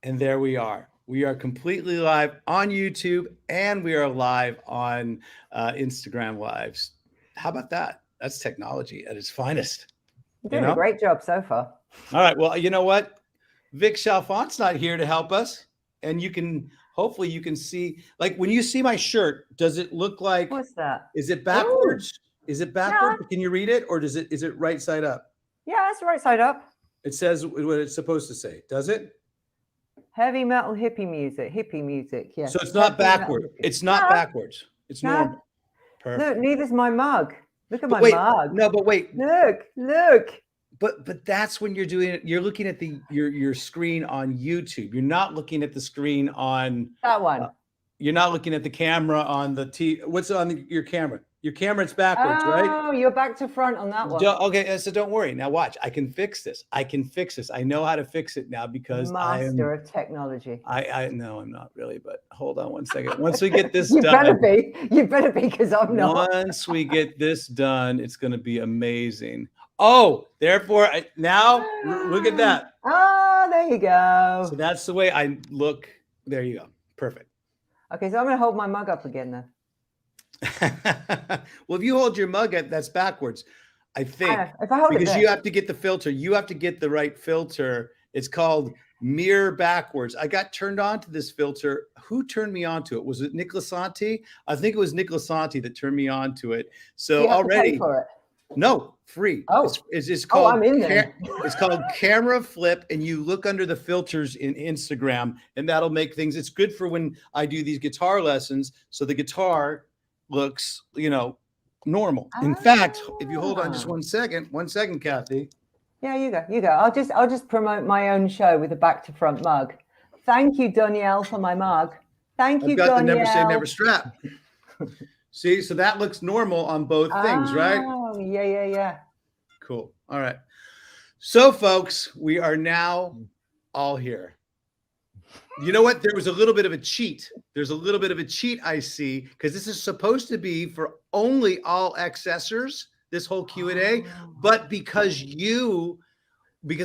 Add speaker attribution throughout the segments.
Speaker 1: And there we are. We are completely live on YouTube and we are live on Instagram Lives. How about that? That's technology at its finest.
Speaker 2: You're
Speaker 1: You
Speaker 2: doing a
Speaker 1: know?
Speaker 2: great job so far.
Speaker 1: All right. Well, you know what? Vic Chalfont's not here to help us. And you can, hopefully, you can see, like when you see my shirt, does it look like,
Speaker 2: What's that?
Speaker 1: is it
Speaker 2: Ooh,
Speaker 1: backwards? Is it
Speaker 2: yeah,
Speaker 1: backwards? Can you read it? Or is it right side up?
Speaker 2: yeah, it's right side up.
Speaker 1: It says what it's supposed to say. Does it?
Speaker 2: Heavy metal hippie music. Yes.
Speaker 1: So it's not
Speaker 2: Heavy metal
Speaker 1: backward.
Speaker 2: hippie.
Speaker 1: It's not
Speaker 2: No,
Speaker 1: backwards. It's
Speaker 2: no.
Speaker 1: normal.
Speaker 2: Look,
Speaker 1: Perfect.
Speaker 2: neither's my mug. Look at
Speaker 1: But
Speaker 2: my
Speaker 1: wait,
Speaker 2: mug.
Speaker 1: no, but wait.
Speaker 2: Look.
Speaker 1: But that's when you're doing it. You're looking at your screen on YouTube. You're not looking at the screen on.
Speaker 2: That one.
Speaker 1: You're not looking at the camera on the T. What's on your camera? Your camera, it's backwards, right?
Speaker 2: Oh, you're back to front on that one.
Speaker 1: Okay, so don't worry. Now watch. I can fix this. I can fix this. I know how to fix it now because
Speaker 2: Master of technology.
Speaker 1: I know I'm not really, but hold on one second. Once we get this
Speaker 2: you
Speaker 1: done,
Speaker 2: better be. You better be because I'm not.
Speaker 1: Once we get this done, it's going to be amazing. Oh, therefore, now look at that.
Speaker 2: Ah, there you go.
Speaker 1: So that's the way I look. There you go. Perfect.
Speaker 2: Okay, so I'm going to hold my mug up again then.
Speaker 1: Well, if you hold your mug up, that's backwards, I think.
Speaker 2: If I hold
Speaker 1: because
Speaker 2: it
Speaker 1: you have to get the filter. You have to get the right filter. It's called mirror backwards. I got turned on to this filter. Who turned me on to it? Was it Nick Lasanti? I think it was Nick Lasanti that turned me on to it. So
Speaker 2: you have
Speaker 1: already,
Speaker 2: to pay for it.
Speaker 1: No, free.
Speaker 2: Oh,
Speaker 1: it's called.
Speaker 2: I'm in there.
Speaker 1: It's called Camera Flip, and you look under the filters in Instagram, and that'll make things. It's good for when I do these guitar lessons, so the guitar looks, normal. In fact, if you hold on just one second, Cathy.
Speaker 2: Yeah, you go. I'll just promote my own show with a back to front mug. Thank you, Danielle, for my mug. Thank you, Danielle.
Speaker 1: I've got the Never Say Never strap. See, so that looks normal on both things, right?
Speaker 2: Oh, yeah.
Speaker 1: Cool. All right. So, folks, we are now all here. You know what? There was a little bit of a cheat. There's a little bit of a cheat I see because this is supposed to be for only Allexcessors, this whole Q&A, but because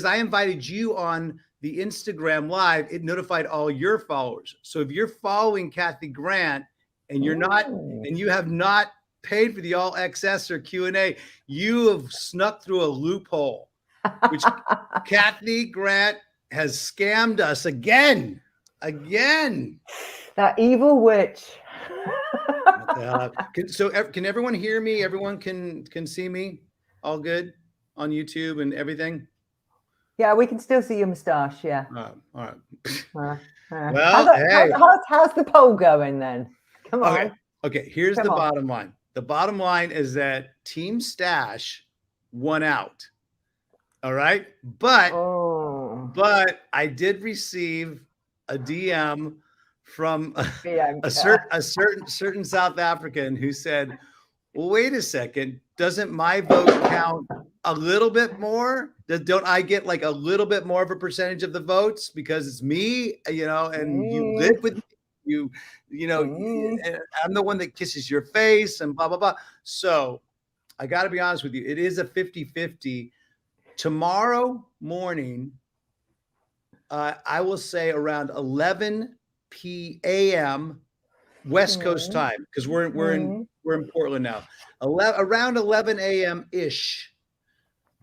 Speaker 1: I invited you on the Instagram Live, it notified all your followers. So if you're following Cathy Grant and you're not, and you have not paid for the Allexcessor Q&A, you have snuck through a loophole, which Cathy Grant has scammed us again.
Speaker 2: That evil witch.
Speaker 1: Can everyone hear me? Everyone can see me? All good on YouTube and everything?
Speaker 2: Yeah, we can still see your moustache. Yeah.
Speaker 1: All right.
Speaker 2: Well, how's the poll going then? Come on.
Speaker 1: Okay. Here's the bottom line. The bottom line is that Team Stash won out. All right. But I did receive a DM from a certain South African who said, well, wait a second, doesn't my vote count a little bit more? Don't I get like a little bit more of a percentage of the votes because it's me, and you live with me, I'm the one that kisses your face and blah, blah, blah. So I got to be honest with you. It is a 50-50. Tomorrow morning, I will say around 11 p.m. West Coast time, because we're in Portland now. Around 11 a.m. ish,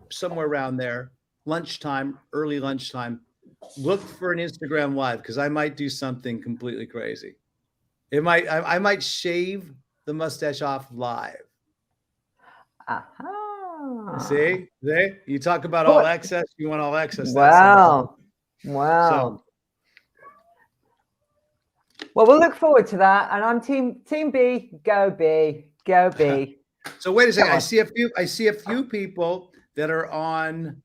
Speaker 1: somewhere around there, lunchtime, early lunchtime. Look for an Instagram Live because I might do something completely crazy. I might shave the mustache off live. See, you talk about Allexcess. You want Allexcess.
Speaker 2: Wow.
Speaker 1: So,
Speaker 2: well, we'll look forward to that. And I'm Team B. Go B.
Speaker 1: So wait a second. I see a few people that are on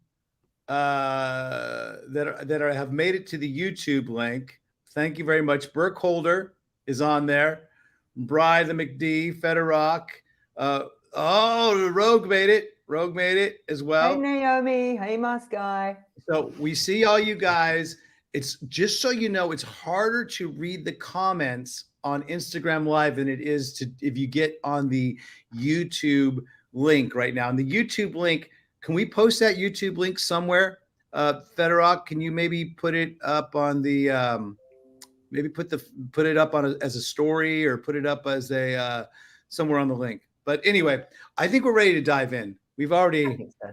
Speaker 1: that have made it to the YouTube link. Thank you very much. Burke Holder is on there. Bry the McD, Federock. Rogue made it. Rogue made it as well.
Speaker 2: Hey, Naomi. Hey, Musky.
Speaker 1: So we see all you guys. It's just so you know, it's harder to read the comments on Instagram Live than it is if you get on the YouTube link right now. And the YouTube link, can we post that YouTube link somewhere? Federock, can you maybe put it up on the maybe put it up on as a story, or put it up as a somewhere on the link. But anyway, I think we're ready to dive in. We've already,
Speaker 2: I think so.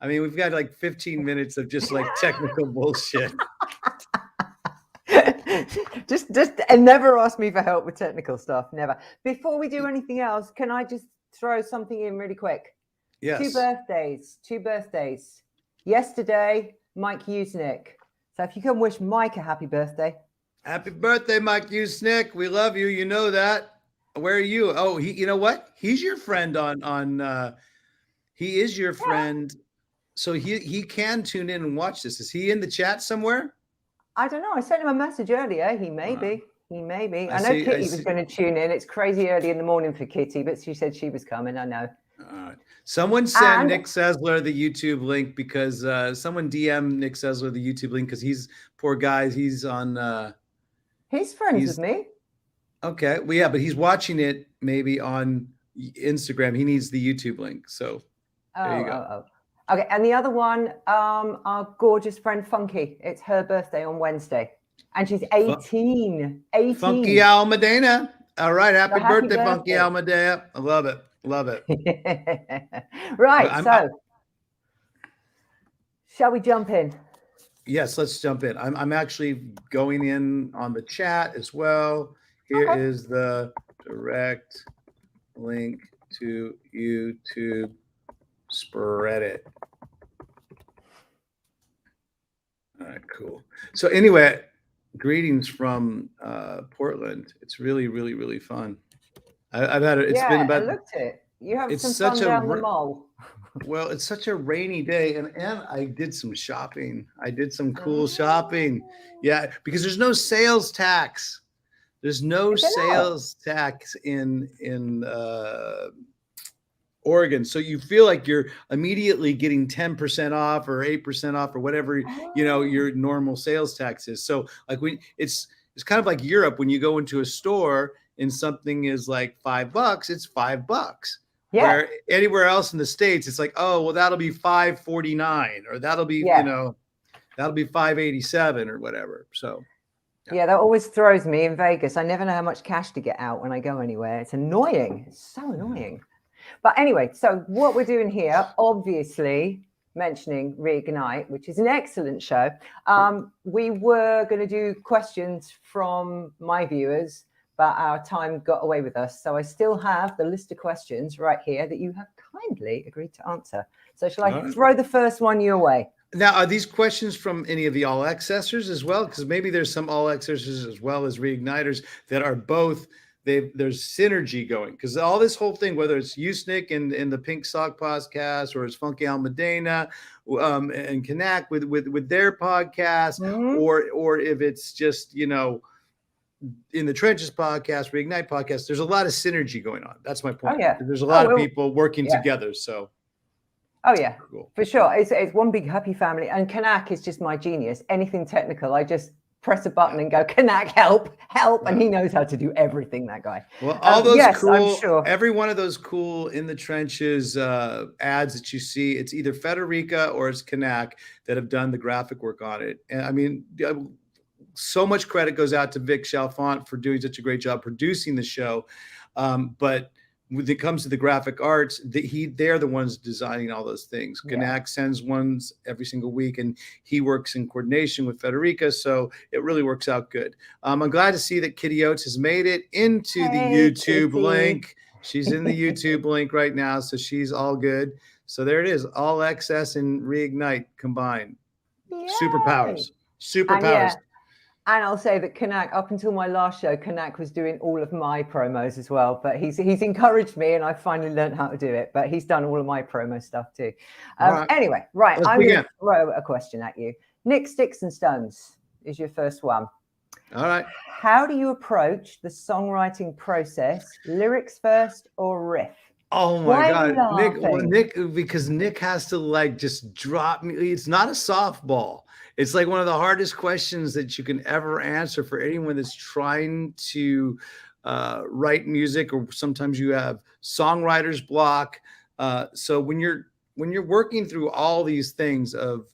Speaker 1: I mean, we've got like 15 minutes of just like technical bullshit.
Speaker 2: just and never ask me for help with technical stuff. Never. Before we do anything else, can I just throw something in really quick?
Speaker 1: Yes.
Speaker 2: Two birthdays. Yesterday, Mike Usnick. So if you can wish Mike a happy birthday.
Speaker 1: Happy birthday, Mike Usnick. We love you. You know that. Where are you? Oh, you know what? He's your friend on he is your friend. So he can tune in and watch this. Is he in the chat somewhere?
Speaker 2: I don't know. I sent him a message earlier. He may be. I know Kitty was going to tune in. It's crazy early in the morning for Kitty, but she said she was coming. I know.
Speaker 1: Someone send Nick Sessler the YouTube link, because someone DM Nick Sessler the YouTube link, because he's, poor guy, he's on.
Speaker 2: He's friends with me.
Speaker 1: Okay. Well, yeah, but he's watching it maybe on Instagram. He needs the YouTube link. So there you go.
Speaker 2: Okay, and the other one, our gorgeous friend Funky. It's her birthday on Wednesday, and she's 18. 18.
Speaker 1: Funky Almadena. All right, happy birthday, Funky Almadena. I love it. Love it.
Speaker 2: Right, shall we jump in?
Speaker 1: Yes, let's jump in. I'm actually going in on the chat as well. Here is the direct link to YouTube. Spread it. All right, cool. So anyway, greetings from Portland. It's really, really, really fun. I've had it. It's been about.
Speaker 2: I looked at it. You have some fun down the mall.
Speaker 1: Well, it's such a rainy day, and I did some shopping. I did some cool shopping. Yeah, because there's no sales tax. There's no sales tax in Oregon, so you feel like you're immediately getting 10% off or 8% off or whatever your normal sales tax is. So like it's kind of like Europe, when you go into a store and something is like $5, it's $5. Yeah. Where anywhere else in the States, it's like, oh, well, that'll be $5.49, or that'll be that'll be $5.87 or whatever. So.
Speaker 2: Yeah, that always throws me in Vegas. I never know how much cash to get out when I go anywhere. It's annoying. It's so annoying. But anyway, so what we're doing here, obviously mentioning Reignite, which is an excellent show. We were going to do questions from my viewers, but our time got away with us. So I still have the list of questions right here that you have kindly agreed to answer. So shall I throw the first one your way?
Speaker 1: Now, are these questions from any of the Allexcessors as well? Because maybe there's some Allexcessors as well as Reigniters that are both. There's synergy going, because all this whole thing, whether it's Usnick and the Pink Sock podcast, or it's Funky Almadena and Kanak with their podcast, or if it's just In the Trenches podcast, Reignite podcast, there's a lot of synergy going on. That's my point. There's a lot of people working together. So.
Speaker 2: Oh yeah, cool. For sure. It's one big happy family, and Kanak is just my genius. Anything technical, I just press a button and go, Kanak, help, and he knows how to do everything, that guy.
Speaker 1: Well, all those cool, I'm sure. Every one of those cool In the Trenches ads that you see, it's either Federica or it's Kanak that have done the graphic work on it. And I mean, so much credit goes out to Vic Chalfant for doing such a great job producing the show. But when it comes to the graphic arts, they're the ones designing all those things. Kanak sends ones every single week, and he works in coordination with Federica, so it really works out good. I'm glad to see that Kitty Oates has made it into the YouTube link. She's in the YouTube link right now, so she's all good. So there it is, Allexcess and Reignite combined. Yay. Superpowers.
Speaker 2: And I'll say that Kanak, up until my last show, Kanak was doing all of my promos as well. But he's encouraged me, and I finally learned how to do it. But he's done all of my promo stuff too. Anyway, I'm going to throw a question at you. Nick, Sticks and Stones is your first one.
Speaker 1: All right.
Speaker 2: How do you approach the songwriting process? Lyrics first or riff?
Speaker 1: Oh my God, Nick, because Nick has to just drop me. It's not a softball. It's like one of the hardest questions that you can ever answer for anyone that's trying to write music, or sometimes you have songwriter's block. So when you're working through all these things of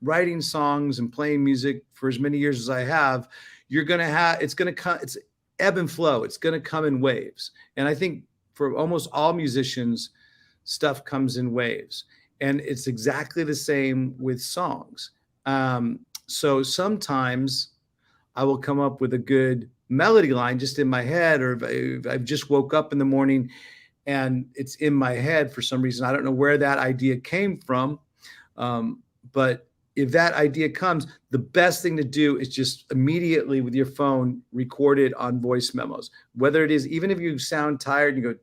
Speaker 1: writing songs and playing music for as many years as I have, you're going to have, it's going to come, it's ebb and flow. It's going to come in waves. And I think for almost all musicians, stuff comes in waves. And it's exactly the same with songs. So sometimes I will come up with a good melody line just in my head, or if I've just woke up in the morning and it's in my head for some reason. I don't know where that idea came from. But if that idea comes, the best thing to do is just immediately with your phone, record it on voice memos. Whether it is, even if you sound tired, you go,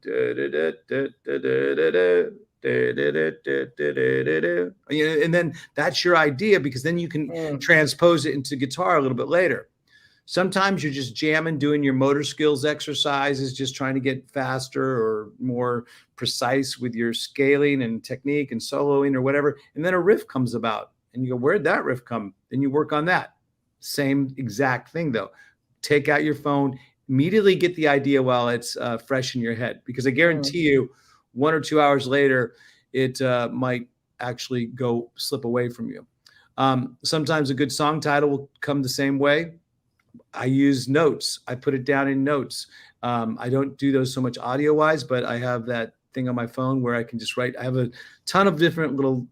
Speaker 1: and then that's your idea, because then you can transpose it into guitar a little bit later. Sometimes you're just jamming, doing your motor skills exercises, just trying to get faster or more precise with your scaling and technique and soloing or whatever. And then a riff comes about and you go, where'd that riff come? Then you work on that. Same exact thing though. Take out your phone, immediately get the idea while it's fresh in your head, because I guarantee you 1 or 2 hours later, it might actually go slip away from you. Sometimes a good song title will come the same way. I use notes. I put it down in notes. I don't do those so much audio wise, but I have that thing on my phone where I can just write. I have a ton of different little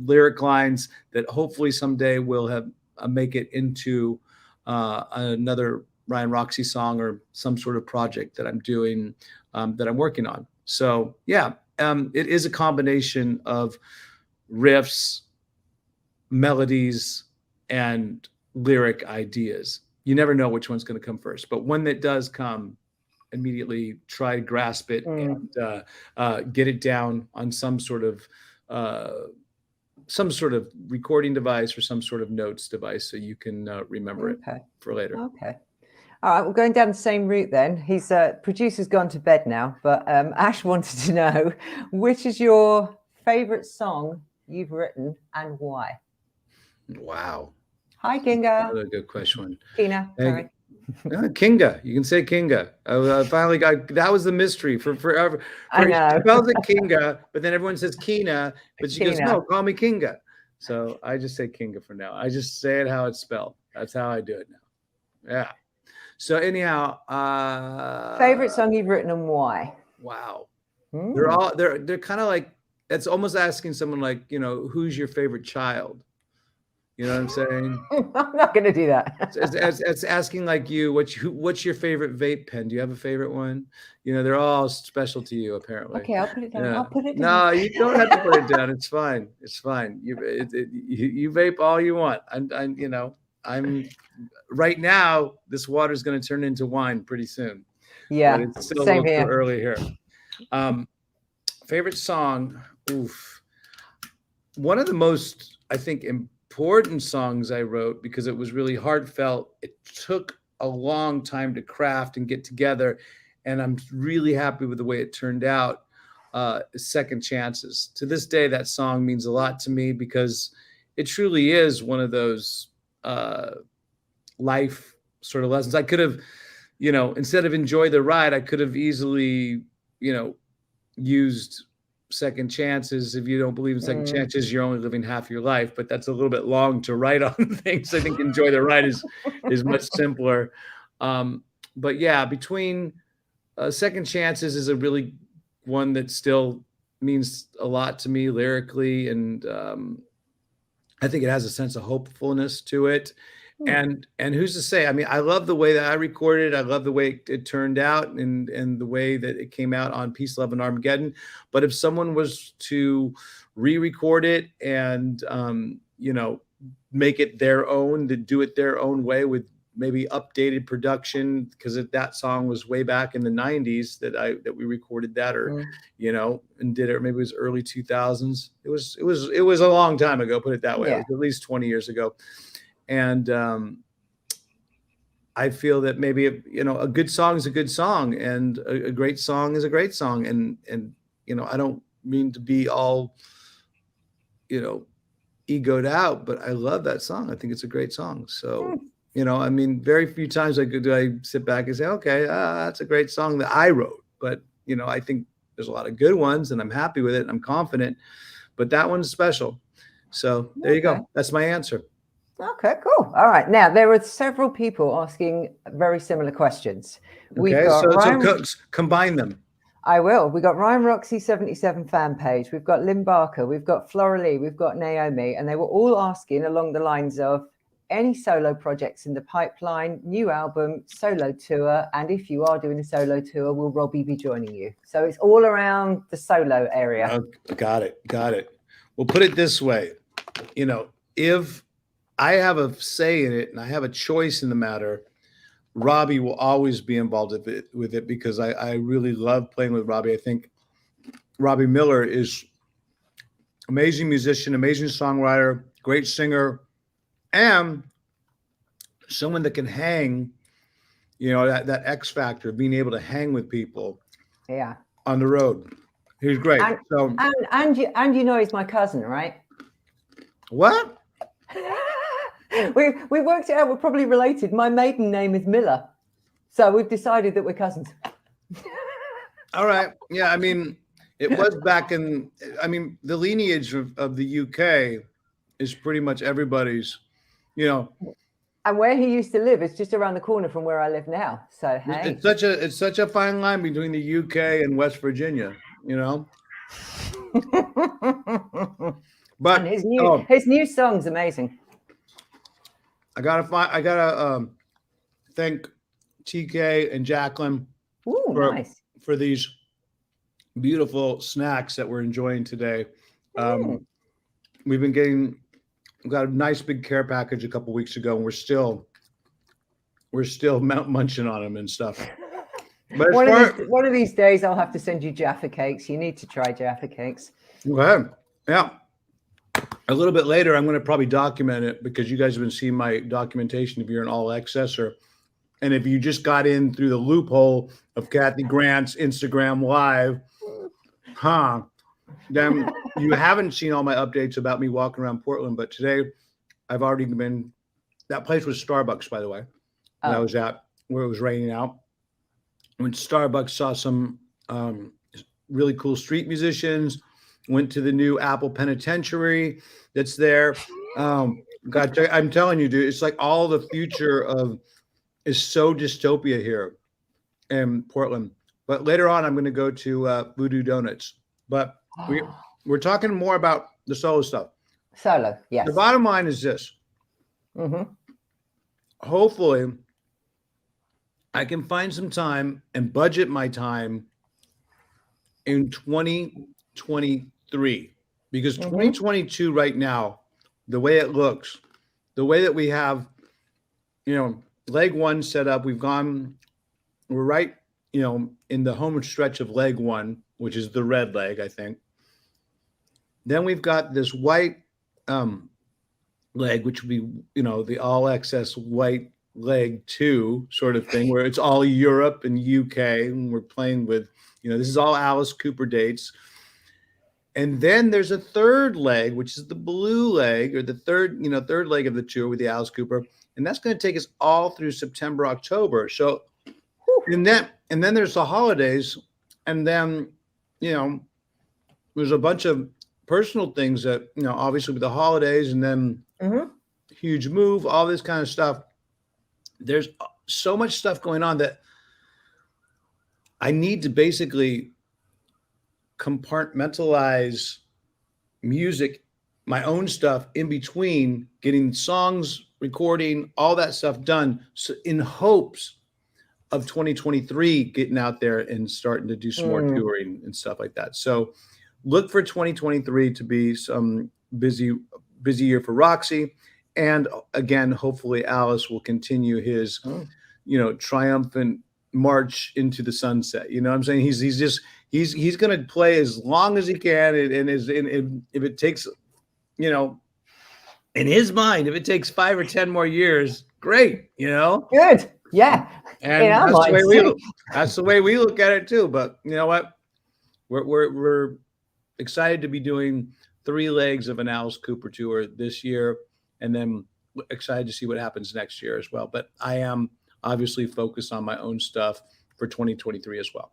Speaker 1: lyric lines that hopefully someday will have make it into another Ryan Roxie song or some sort of project that I'm doing, that I'm working on. So yeah, it is a combination of riffs, melodies, and lyric ideas. You never know which one's going to come first, but when it does come, immediately try to grasp it and get it down on some sort of recording device or some sort of notes device, so you can remember it for later.
Speaker 2: Okay. All right, we're going down the same route then. His producer's gone to bed now, but Ash wanted to know, which is your favorite song you've written and why?
Speaker 1: Wow.
Speaker 2: Hi, Kinga.
Speaker 1: Another good question.
Speaker 2: Kina, sorry.
Speaker 1: Kinga. You can say Kinga. I finally got, that was the mystery for forever.
Speaker 2: I know.
Speaker 1: She spells it Kinga, but then everyone says Kina, but she goes, no, call me Kinga. So I just say Kinga for now. I just say it how it's spelled. That's how I do it now. Yeah. So anyhow,
Speaker 2: favorite song you've written and why?
Speaker 1: Wow. They're kind of like, it's almost asking someone like, who's your favorite child? You know what I'm saying?
Speaker 2: I'm not going to do that.
Speaker 1: It's asking like you, what's your favorite vape pen? Do you have a favorite one? They're all special to you, apparently.
Speaker 2: Okay, I'll put it down. Yeah. I'll put it down.
Speaker 1: No, you don't have to put it down. It's fine. It's fine. You vape all you want. I'm right now. This water is going to turn into wine pretty soon.
Speaker 2: Yeah,
Speaker 1: but it's still a little too early here. Favorite song? Oof. One of the most, I think, important songs I wrote, because it was really heartfelt. It took a long time to craft and get together, and I'm really happy with the way it turned out. Second Chances. To this day, that song means a lot to me, because it truly is one of those life sort of lessons. I could have, instead of enjoy the ride, I could have easily, used second chances. If you don't believe in second chances, you're only living half your life, but that's a little bit long to write on things. I think enjoy the ride is much simpler. But yeah, between Second Chances is a really one that still means a lot to me lyrically, and I think it has a sense of hopefulness to it. And who's to say? I mean, I love the way that I recorded. I love the way it turned out, and the way that it came out on Peace, Love, and Armageddon. But if someone was to re-record it and make it their own, to do it their own way with maybe updated production, because that song was way back in the 90s that we recorded that, or and did it. Maybe it was early 2000s. It was a long time ago. Put it that way. Yeah. It was at least 20 years ago. And I feel that maybe a good song is a good song, and a great song is a great song. And I don't mean to be all egoed out, but I love that song. I think it's a great song. So I mean, very few times I sit back and say, okay, that's a great song that I wrote. But I think there's a lot of good ones, and I'm happy with it, and I'm confident. But that one's special. So there you go. That's my answer.
Speaker 2: Okay, cool. All right. Now, there are several people asking very similar questions. We've got
Speaker 1: so combine them.
Speaker 2: I will. We've got Ryan Roxie 77 fan page. We've got Lynn Barker. We've got Floralee. We've got Naomi. And they were all asking along the lines of any solo projects in the pipeline, new album, solo tour. And if you are doing a solo tour, will Robbie be joining you? So it's all around the solo area.
Speaker 1: Oh, got it. We'll put it this way. You know, if I have a say in it and I have a choice in the matter, Robbie will always be involved with it because I really love playing with Robbie. I think Robbie Miller is amazing musician, amazing songwriter, great singer, and someone that can hang, you know, that X factor of being able to hang with people on the road. He's great.
Speaker 2: And you know he's my cousin, right?
Speaker 1: What?
Speaker 2: We worked it out. We're probably related. My maiden name is Miller, so we've decided that we're cousins.
Speaker 1: All right. Yeah. I mean, it was back in. I mean, the lineage of the UK is pretty much everybody's. You know.
Speaker 2: And where he used to live is just around the corner from where I live now. So hey,
Speaker 1: it's such a fine line between the UK and West Virginia. You know. But
Speaker 2: and his new song's amazing.
Speaker 1: I gotta thank TK and Jacqueline for these beautiful snacks that we're enjoying today. We got a nice big care package a couple weeks ago, and we're still munching on them and stuff. But
Speaker 2: one of these days, I'll have to send you Jaffa cakes. You need to try Jaffa cakes.
Speaker 1: Okay, yeah. A little bit later, I'm going to probably document it because you guys have been seeing my documentation if you're an Allexcess, and if you just got in through the loophole of Cathy Grant's Instagram Live, then you haven't seen all my updates about me walking around Portland. But today, I've already been. That place was Starbucks, by the way. That I was at where it was raining out. Went to Starbucks, saw some really cool street musicians. Went to the new Apple Penitentiary that's there. I'm telling you, dude, it's like all the future is so dystopia here in Portland. But later on, I'm going to go to Voodoo Donuts. But we're talking more about the solo stuff.
Speaker 2: Solo, yes.
Speaker 1: The bottom line is this. Hopefully, I can find some time and budget my time in 2023. Because 2022 right now, the way it looks, the way that we have, you know, leg one set up, we're right, you know, in the home stretch of leg one, which is the red leg, I think. Then we've got this white leg, which would be, you know, the Allexcess white leg 2 sort of thing, where it's all Europe and UK, and we're playing with, you know, this is all Alice Cooper dates. And then there's a third leg, which is the blue leg, or the third leg of the tour with the Alice Cooper. And that's going to take us all through September, October. So, and then there's the holidays. And then, you know, there's a bunch of personal things that, you know, obviously with the holidays and then huge move, all this kind of stuff. There's so much stuff going on that I need to basically compartmentalize music, my own stuff, in between getting songs, recording, all that stuff done, so in hopes of 2023 getting out there and starting to do some more touring and stuff like that. So look for 2023 to be some busy year for Roxie. And again, hopefully Alice will continue his, you know, triumphant march into the sunset. You know what I'm saying? He's going to play as long as he can. And if it takes, you know, in his mind, if it takes 5 or 10 more years, great, you know?
Speaker 2: Good. Yeah.
Speaker 1: And that's the way we look at it too. But you know what? We're excited to be doing 3 legs of an Alice Cooper tour this year, and then excited to see what happens next year as well. But I am obviously focused on my own stuff for 2023 as well.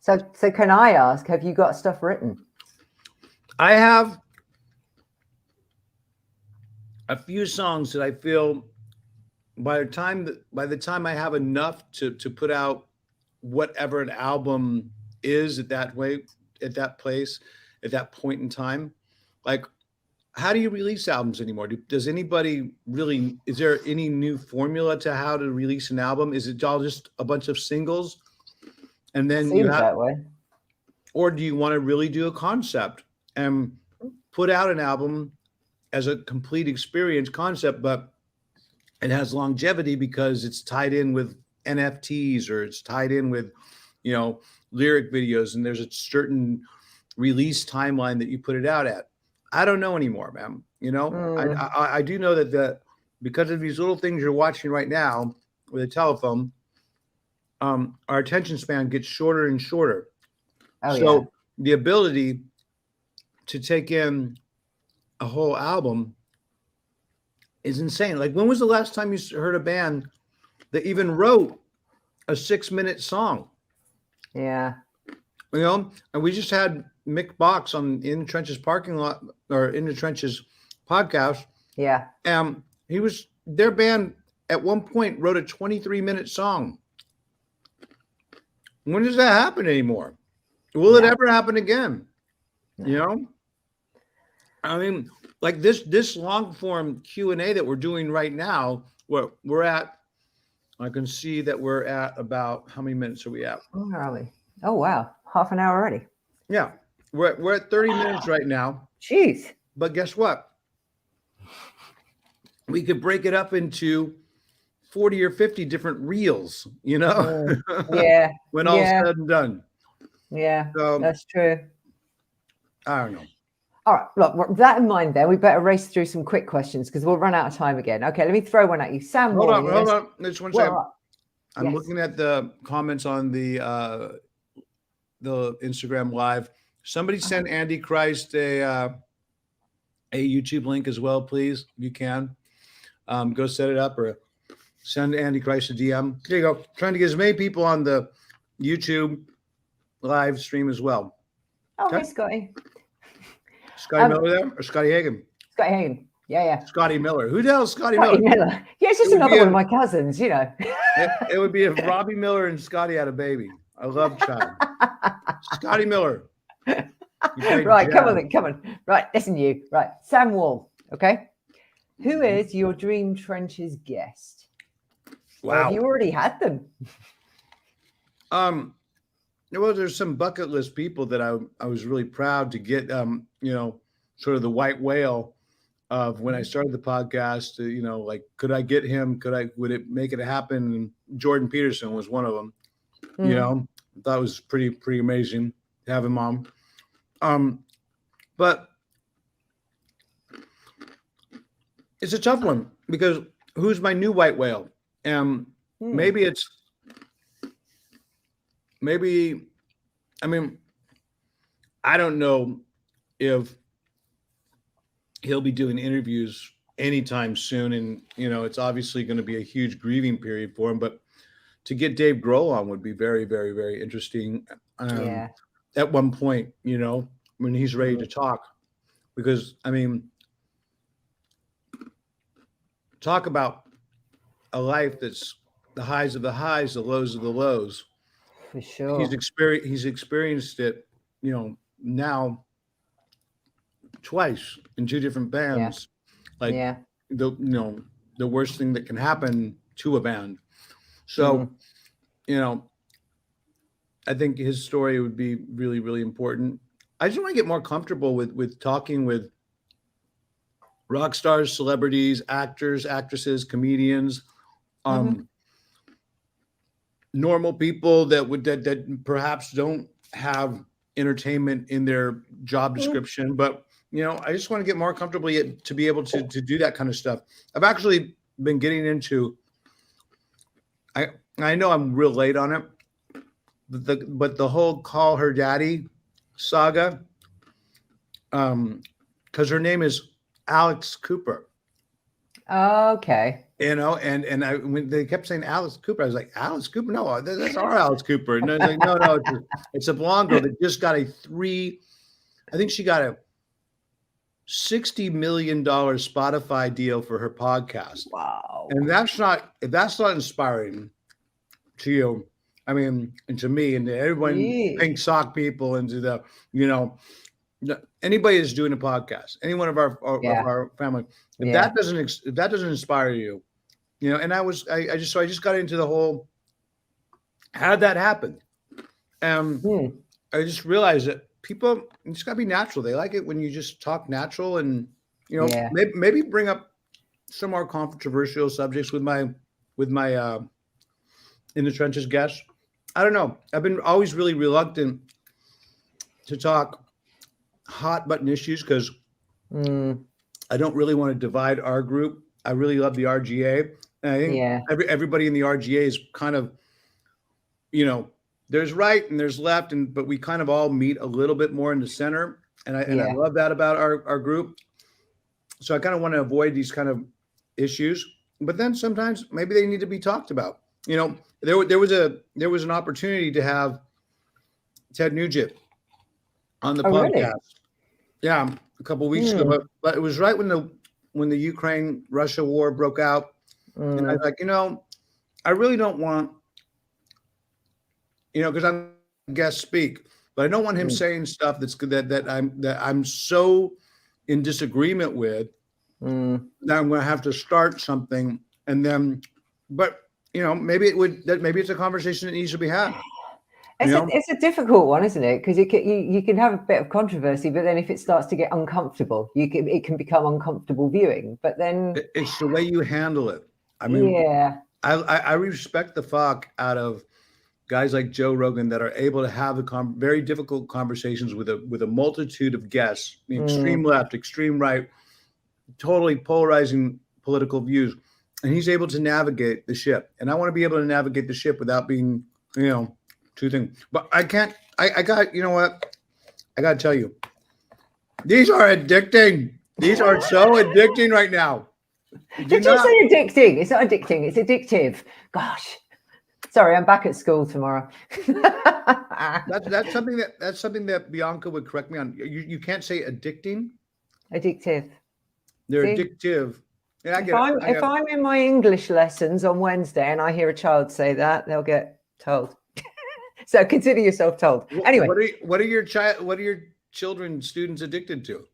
Speaker 2: So can I ask, have you got stuff written?
Speaker 1: I have a few songs that I feel by the time I have enough to put out whatever an album is at that way, at that place, at that point in time, like how do you release albums anymore? Does anybody really? Is there any new formula to how to release an album? Is it all just a bunch of singles, and then you
Speaker 2: Seems
Speaker 1: have,
Speaker 2: that way.
Speaker 1: or do you want to really do a concept and put out an album as a complete experience concept, but it has longevity because it's tied in with NFTs or it's tied in with, you know, lyric videos, and there's a certain release timeline that you put it out at. I don't know anymore, man. You know, I do know that because of these little things you're watching right now with a telephone, our attention span gets shorter and shorter.
Speaker 2: Oh,
Speaker 1: So
Speaker 2: yeah.
Speaker 1: the ability to take in a whole album is insane. Like, when was the last time you heard a band that even wrote a 6-minute song?
Speaker 2: Yeah.
Speaker 1: You know, and we just had Mick Box on In the Trenches parking lot, or In the Trenches podcast.
Speaker 2: Yeah.
Speaker 1: He was, their band at one point wrote a 23-minute song. When does that happen anymore? Will it ever happen again? No. You know, I mean, like this long form Q&A that we're doing right now, we're at, I can see that we're at about, how many minutes are we at?
Speaker 2: Where are we? Oh, wow. Half an hour already.
Speaker 1: Yeah. We're at 30 minutes right now.
Speaker 2: Jeez.
Speaker 1: But guess what? We could break it up into 40 or 50 different reels, you know?
Speaker 2: Yeah.
Speaker 1: When all's said and done.
Speaker 2: Yeah, so, that's true.
Speaker 1: I don't know.
Speaker 2: All right, look, with that in mind, then we better race through some quick questions because we'll run out of time again. Okay, let me throw one at you. Sam,
Speaker 1: hold on. Just one second. I'm
Speaker 2: yes.
Speaker 1: looking at the comments on the Instagram live. Somebody send Andy Christ a YouTube link as well, please, if you can. Go set it up or send Andy Christ a DM. There you go. Trying to get as many people on the YouTube live stream as well.
Speaker 2: Oh, okay. Hey, Scotty.
Speaker 1: Scotty Miller there, or Scotty Hagen?
Speaker 2: Scotty Hagen. Yeah.
Speaker 1: Scotty Miller. Who the hell is Scotty
Speaker 2: Miller? Yeah, it's just another one of my cousins, you know.
Speaker 1: it would be if Robbie Miller and Scotty had a baby. I love child. Scotty Miller.
Speaker 2: Right, come on. Right, listen, you. Right, Sam Wall. Okay. Who is your Dream Trenches guest?
Speaker 1: Wow.
Speaker 2: Or have you already had them?
Speaker 1: Well, there's some bucket list people that I was really proud to get, you know, sort of the white whale of when I started the podcast, you know, like, could I get him? Would it make it happen? And Jordan Peterson was one of them, you know, I thought it was pretty amazing to have him on. But it's a tough one because who's my new white whale? Maybe, I mean, I don't know if he'll be doing interviews anytime soon. And, you know, it's obviously going to be a huge grieving period for him, but to get Dave Grohl on would be very, very, very interesting. At one point, you know, when he's ready to talk, because I mean, talk about a life that's the highs of the highs, the lows of the lows.
Speaker 2: For sure.
Speaker 1: He's experienced it, you know, now twice in two different bands. The worst thing that can happen to a band. So, you know, I think his story would be really, really important. I just want to get more comfortable with talking with rock stars, celebrities, actors, actresses, comedians, normal people that perhaps don't have entertainment in their job description, but you know, I just want to get more comfortable to be able to do that kind of stuff. I've actually been getting into. I know I'm real late on it, but the whole Call Her Daddy saga, because her name is Alex Cooper.
Speaker 2: Okay.
Speaker 1: You know, and when they kept saying Alex Cooper, I was like, Alex Cooper? No, that's our Alex Cooper. And I was like, no, it's a blonde girl that just got I think she got $60 million Spotify deal for her podcast.
Speaker 2: Wow.
Speaker 1: And if that's not inspiring to you, I mean, and to me, and to everyone, pink sock people, and to the, anybody that's doing a podcast, any one of our family, if that doesn't inspire you, and I just got into the whole, how'd that happen? I just realized that people, it's got to be natural. They like it when you just talk natural, and maybe bring up some more controversial subjects with my in the trenches guests. I don't know. I've been always really reluctant to talk hot button issues because I don't really want to divide our group. I really love the RGA. And I think everybody in the RGA is kind of, there's right and there's left, but we kind of all meet a little bit more in the center. And I love that about our group. So I kind of want to avoid these kind of issues, but then sometimes maybe they need to be talked about. There was an opportunity to have Ted Nugent on the podcast. Really? Yeah, a couple of weeks ago, but it was right when the Ukraine-Russia war broke out, and I was like, I really don't want, because I'm a guest speak, but I don't want him saying stuff that I'm so in disagreement with that I'm going to have to start something, and then, but. Maybe it's a conversation that needs to be had.
Speaker 2: It's a difficult one, isn't it? Because you can have a bit of controversy, but then if it starts to get uncomfortable, it can become uncomfortable viewing. But then
Speaker 1: it's the way you handle it. I mean, I respect the fuck out of guys like Joe Rogan that are able to have very difficult conversations with a multitude of guests, extreme left, extreme right, totally polarizing political views. And he's able to navigate the ship. And I want to be able to navigate the ship without being, too things. But I can't, I got, what? I got to tell you, these are addicting. These are so addicting right now.
Speaker 2: Did you say addicting? It's not addicting. It's addictive. Gosh. Sorry, I'm back at school tomorrow.
Speaker 1: That's something that Bianca would correct me on. You can't say addicting.
Speaker 2: Addictive.
Speaker 1: They're addictive. Yeah,
Speaker 2: if I'm in my English lessons on Wednesday and I hear a child say that, they'll get told. So consider yourself told. Anyway,
Speaker 1: what are your students addicted to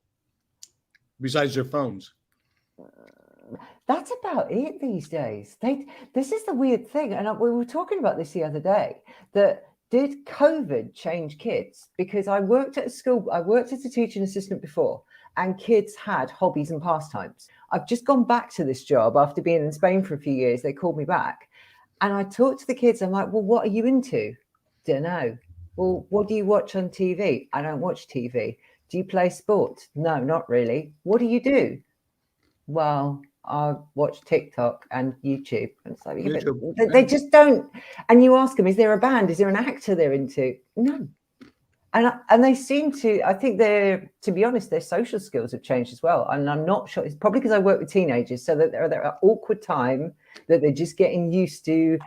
Speaker 1: besides their phones?
Speaker 2: That's about it these days. This is the weird thing, and we were talking about this the other day. That did COVID change kids? Because I worked at a school. I worked as a teaching assistant before. And kids had hobbies and pastimes. I've just gone back to this job after being in Spain for a few years. They called me back. And I talked to the kids. I'm like, well, what are you into? Don't know. Well, what do you watch on TV? I don't watch TV. Do you play sports? No, not really. What do you do? Well, I watch TikTok and YouTube. And it's like, they just don't. And you ask them, is there a band? Is there an actor they're into? No. And they seem to, I think to be honest, their social skills have changed as well. And I'm not sure, it's probably because I work with teenagers, so that they're at awkward time that they're just getting used to,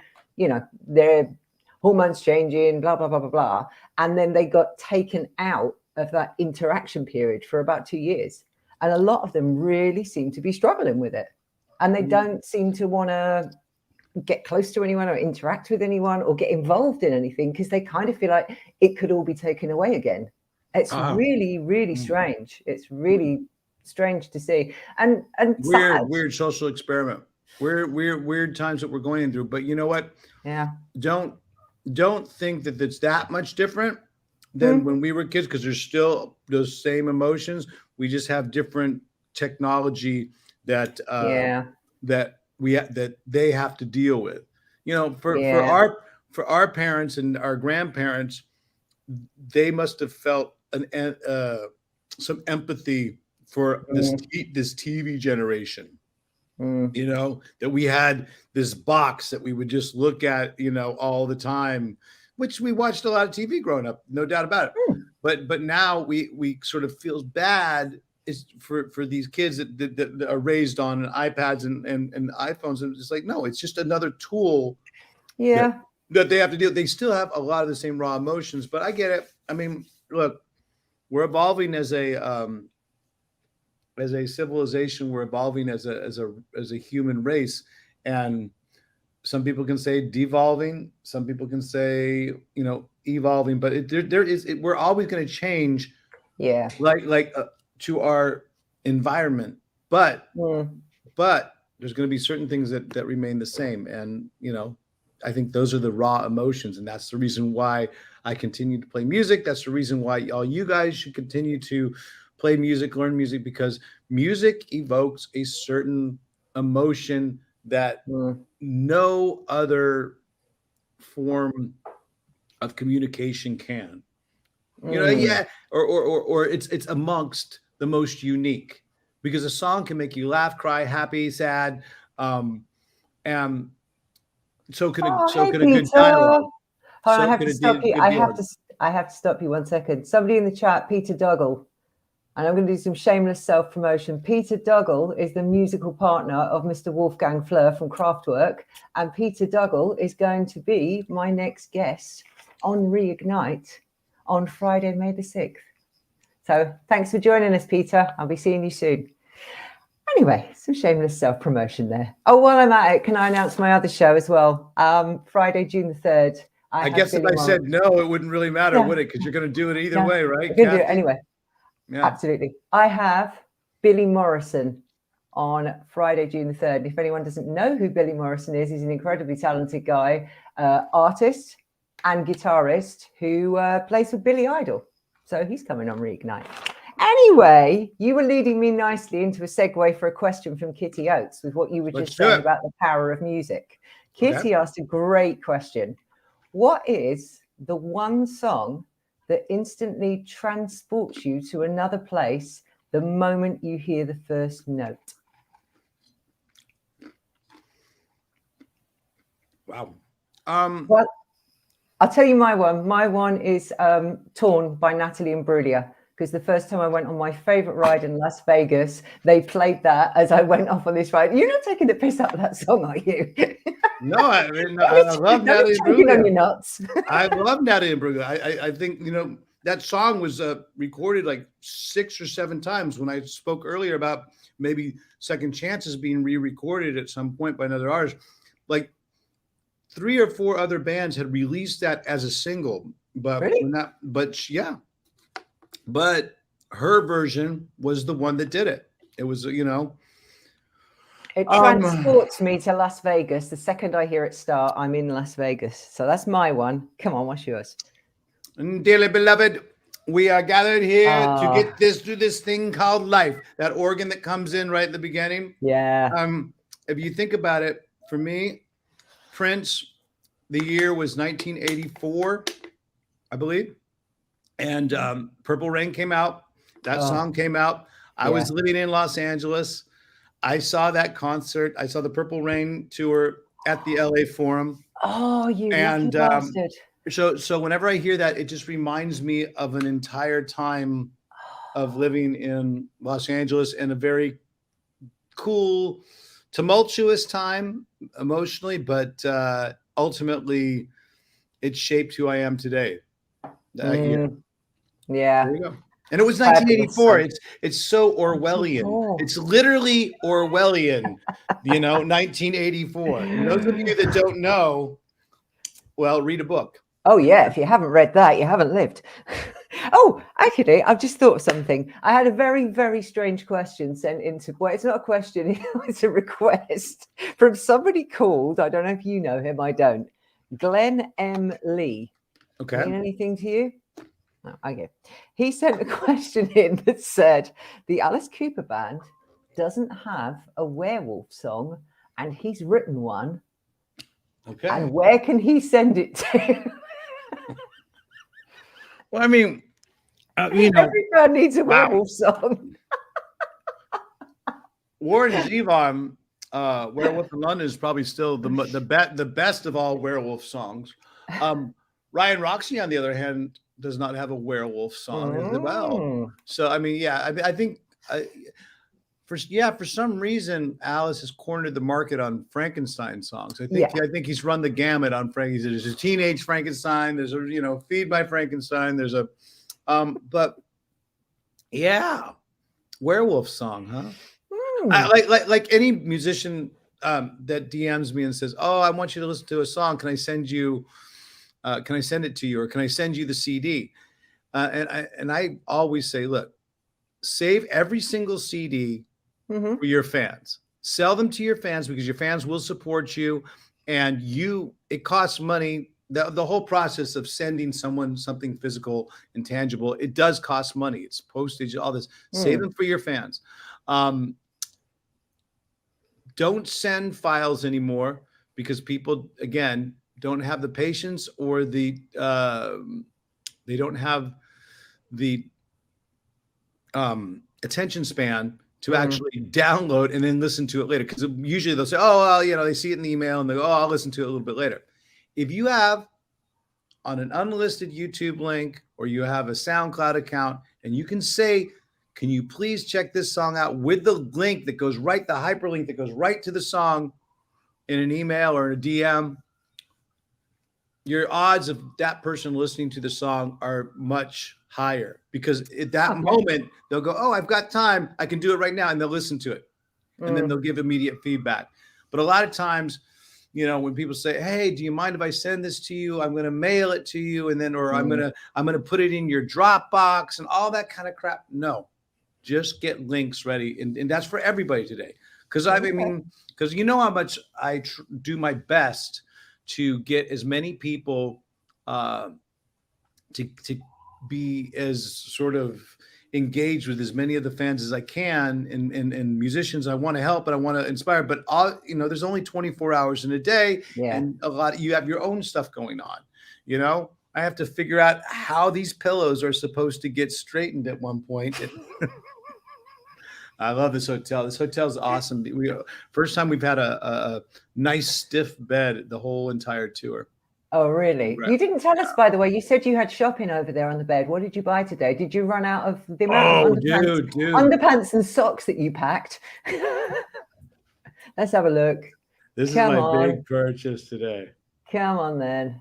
Speaker 2: their hormones changing, blah, blah, blah, blah, blah. And then they got taken out of that interaction period for about 2 years. And a lot of them really seem to be struggling with it. And they don't seem to want to get close to anyone or interact with anyone or get involved in anything because they kind of feel like it could all be taken away again. It's really, really strange. It's really strange to see. And
Speaker 1: weird social experiment. Weird times that we're going through. But you know what?
Speaker 2: Yeah.
Speaker 1: Don't think that it's that much different than when we were kids, because there's still those same emotions. We just have different technology that that they have to deal with, for our parents and our grandparents, they must have felt some empathy for this TV generation, that we had this box that we would just look at, all the time, which we watched a lot of TV growing up, no doubt about it. But now we sort of feel bad is for these kids that are raised on iPads and iPhones. And it's like, no, it's just another tool that they have to deal. They still have a lot of the same raw emotions, but I get it. I mean, look, we're evolving as a as a civilization, we're evolving as a human race, and some people can say devolving, some people can say, you know, evolving, but we're always going to change,
Speaker 2: Yeah.
Speaker 1: like to our environment, but there's going to be certain things that remain the same, and you know, I think those are the raw emotions, and that's the reason why I continue to play music. That's the reason why all you guys should continue to play music, learn music, because music evokes a certain emotion that no other form of communication can. You know, yeah, or it's amongst the most unique, because a song can make you laugh, cry, happy, sad, and so can
Speaker 2: Hey,
Speaker 1: a good
Speaker 2: Peter.
Speaker 1: dialogue.
Speaker 2: Hold on,
Speaker 1: So
Speaker 2: I have
Speaker 1: can
Speaker 2: to
Speaker 1: a
Speaker 2: stop you.
Speaker 1: good dialogue.
Speaker 2: I have to stop you 1 second. Somebody in the chat, Peter Duggle. And I'm going to do some shameless self-promotion. Peter Duggle is the musical partner of Mr. Wolfgang Fleur from Kraftwerk. And Peter Duggle is going to be my next guest on Reignite on Friday, May the 6th. So thanks for joining us, Peter. I'll be seeing you soon. Anyway, some shameless self-promotion there. Oh, while I'm at it, can I announce my other show as well? Friday, June the 3rd.
Speaker 1: I guess if I said no, it wouldn't really matter, would it? Because you're going to do it either way, right?
Speaker 2: I'm going to do it anyway.
Speaker 1: Yeah.
Speaker 2: Absolutely. I have Billy Morrison on Friday, June the 3rd. If anyone doesn't know who Billy Morrison is, he's an incredibly talented guy, artist and guitarist who plays with Billy Idol. So he's coming on Reignite. Anyway, you were leading me nicely into a segue for a question from Kitty Oates with what you were just saying about the power of music. Kitty asked a great question. What is the one song that instantly transports you to another place the moment you hear the first note?
Speaker 1: Wow.
Speaker 2: Well, I'll tell you my one. My one is Torn by Natalie Imbruglia, because the first time I went on my favorite ride in Las Vegas, they played that as I went off on this ride. You're not taking the piss out of that song, are you?
Speaker 1: No, I mean, I love Natalie Imbruglia.
Speaker 2: On your nuts.
Speaker 1: I love Natalie Imbruglia. I think, you know, that song was recorded like 6 or 7 times. When I spoke earlier about maybe Second Chances being re-recorded at some point by another artist, like 3 or 4 other bands had released that as a single, but
Speaker 2: really?
Speaker 1: But her version was the one that did it. It was, you know,
Speaker 2: it transports me to Las Vegas. The second I hear it start, I'm in Las Vegas. So that's my one. Come on, what's yours?
Speaker 1: And dearly beloved, we are gathered here to get through this thing called life. That organ that comes in right at the beginning.
Speaker 2: Yeah.
Speaker 1: If you think about it, for me, Prince, the year was 1984, I believe. And Purple Rain came out. That song came out. I was living in Los Angeles. I saw that concert. I saw the Purple Rain tour at the LA Forum.
Speaker 2: Oh, you lucky bastard.
Speaker 1: So whenever I hear that, it just reminds me of an entire time of living in Los Angeles, and a very cool, tumultuous time emotionally, but ultimately it shaped who I am today.
Speaker 2: Yeah.
Speaker 1: There you go. And it was 1984. It's so Orwellian. It's literally Orwellian, you know, 1984. And those of you that don't know, well, read a book.
Speaker 2: Oh, yeah. If you haven't read that, you haven't lived. Oh, actually, I've just thought of something. I had a very, very strange question sent into, well, it's not a question, it's a request from somebody called, I don't know if you know him, I don't, Glenn M. Lee.
Speaker 1: Okay.
Speaker 2: Mean anything to you? No, okay. He sent a question in that said, the Alice Cooper Band doesn't have a werewolf song, and he's written one.
Speaker 1: Okay.
Speaker 2: And where can he send it to?
Speaker 1: Well, I mean, you know,
Speaker 2: every band needs a werewolf song.
Speaker 1: Warren Zevon, Werewolf in London, is probably still the best of all werewolf songs. Ryan Roxie, on the other hand, does not have a werewolf song as well. So, I mean, yeah, I think for some reason, Alice has cornered the market on Frankenstein songs. I think he's run the gamut on Frankenstein. There's a Teenage Frankenstein. There's a, you know, Feed My Frankenstein. There's a, but yeah, Werewolf song, huh? Like any musician that DMs me and says, "Oh, I want you to listen to a song. Can I send you? Can I send it to you, or can I send you the CD?" And I always say, "Look, save every single CD for your fans. Sell them to your fans because your fans will support you, and it costs money." The whole process of sending someone something physical and tangible, it does cost money. It's postage, all this. Save them for your fans. Don't send files anymore because people, again, don't have the patience or they don't have the attention span to actually download and then listen to it later. Because usually they'll say, "Oh, well, they see it in the email and they go, oh, I'll listen to it a little bit later." If you have on an unlisted YouTube link or you have a SoundCloud account and you can say, "Can you please check this song out," with the link that goes right, the hyperlink that goes right to the song in an email or a DM, your odds of that person listening to the song are much higher because at that moment they'll go, "Oh, I've got time. I can do it right now." And they'll listen to it and then they'll give immediate feedback. But a lot of times, when people say, "Hey, do you mind if I send this to you? I'm going to mail it to you. And then, or I'm going to put it in your Dropbox," and all that kind of crap. No, just get links ready. And that's for everybody today. Because because how much I do my best to get as many people to be as sort of engaged with as many of the fans as I can and musicians I want to help, but I want to inspire. But there's only 24 hours in a day, and you have your own stuff going on. I have to figure out how these pillows are supposed to get straightened at one point. I love this hotel. This hotel's awesome. First time we've had a nice stiff bed the whole entire tour.
Speaker 2: Oh, really? Right. You didn't tell us, by the way. You said you had shopping over there on the bed. What did you buy today? Did you run out of the amount of underpants and socks that you packed? Let's have a look.
Speaker 1: This is my big purchase today.
Speaker 2: Come on, then.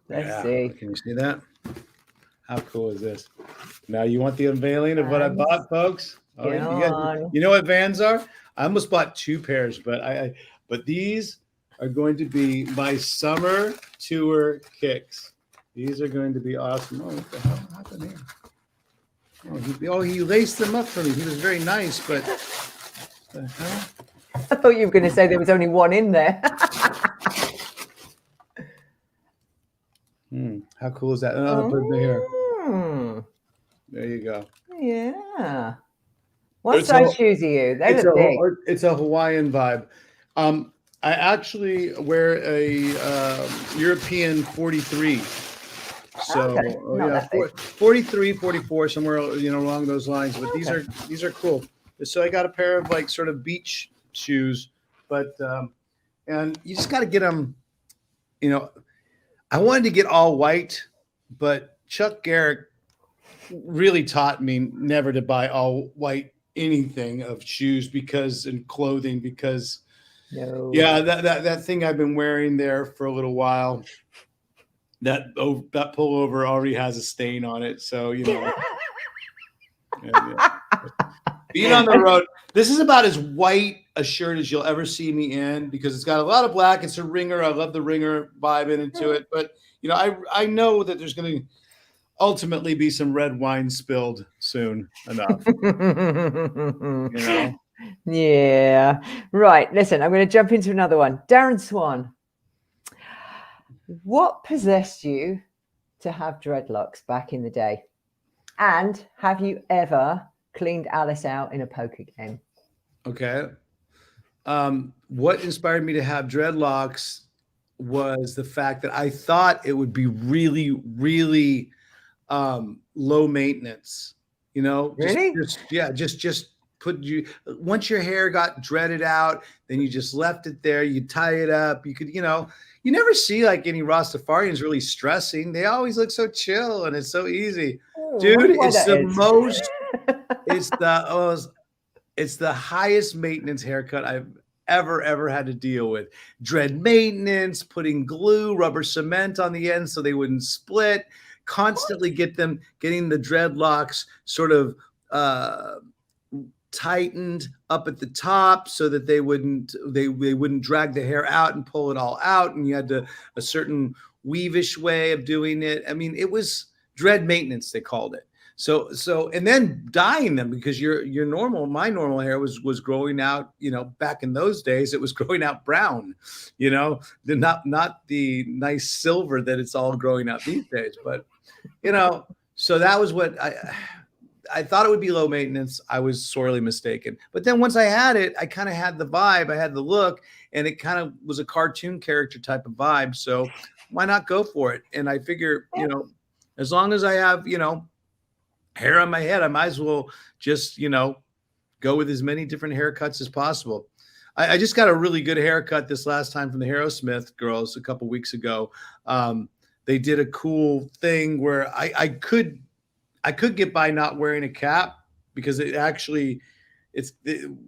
Speaker 2: Let's see.
Speaker 1: Can you see that? How cool is this? Now you want the unveiling of what I bought, folks? Oh, you know what Vans are? I almost bought 2 pairs, but these are going to be my summer tour kicks. These are going to be awesome. Oh, what the hell happened here? He laced them up for me. He was very nice, but what the hell?
Speaker 2: I thought you were going to say there was only one in there.
Speaker 1: How cool is that? Another bird here. There you go.
Speaker 2: Yeah. What size shoes are you? They're big.
Speaker 1: It's a Hawaiian vibe. I actually wear a European 43. So 43, 44, somewhere along those lines. But these are cool. So I got a pair of sort of beach shoes, but and you just got to get them. I wanted to get all white, but Chuck Garrick really taught me never to buy all white anything of shoes and clothing because. No. Yeah, that thing I've been wearing there for a little while, that pullover already has a stain on it. So, being on the road, this is about as white a shirt as you'll ever see me in because it's got a lot of black. It's a ringer. I love the ringer vibe into it. But, I know that there's going to ultimately be some red wine spilled soon enough.
Speaker 2: Yeah. Right. Listen, I'm going to jump into another one. Darren Swan. What possessed you to have dreadlocks back in the day? And have you ever cleaned Alice out in a poker game?
Speaker 1: Okay. What inspired me to have dreadlocks was the fact that I thought it would be really, really low maintenance.
Speaker 2: Really?
Speaker 1: Just once your hair got dreaded out, then you just left it there. You tie it up. You could, you never see any Rastafarians really stressing. They always look so chill and it's so easy. Dude, it's it's the highest maintenance haircut I've ever had to deal with. Dread maintenance, putting glue, rubber cement on the end so they wouldn't split, constantly getting the dreadlocks sort of tightened up at the top so that they wouldn't drag the hair out and pull it all out, and you had a certain weavish way of doing it. I mean, it was dread maintenance, they called it. So and then dyeing them, because my normal hair was growing out, back in those days it was growing out brown, not the nice silver that it's all growing out these days. But so that was what I thought it would be low maintenance. I was sorely mistaken. But then once I had it, I kind of had the vibe, I had the look, and it kind of was a cartoon character type of vibe. So why not go for it? And I figure, as long as I have, hair on my head, I might as well just, go with as many different haircuts as possible. I just got a really good haircut this last time from the Aerosmith girls a couple weeks ago. They did a cool thing where I could get by not wearing a cap, because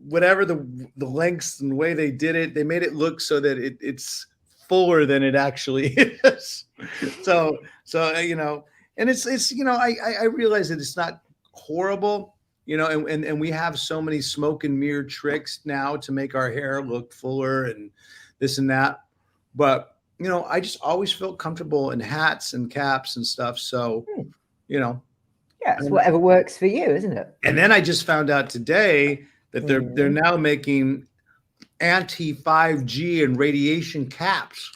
Speaker 1: whatever the lengths and the way they did it, they made it look so that it's fuller than it actually is. So and it's I realize that it's not horrible, and we have so many smoke and mirror tricks now to make our hair look fuller and this and that. But, I just always felt comfortable in hats and caps and stuff. So,
Speaker 2: yeah, it's whatever works for you, isn't it?
Speaker 1: And then I just found out today that they're now making anti-5G and radiation caps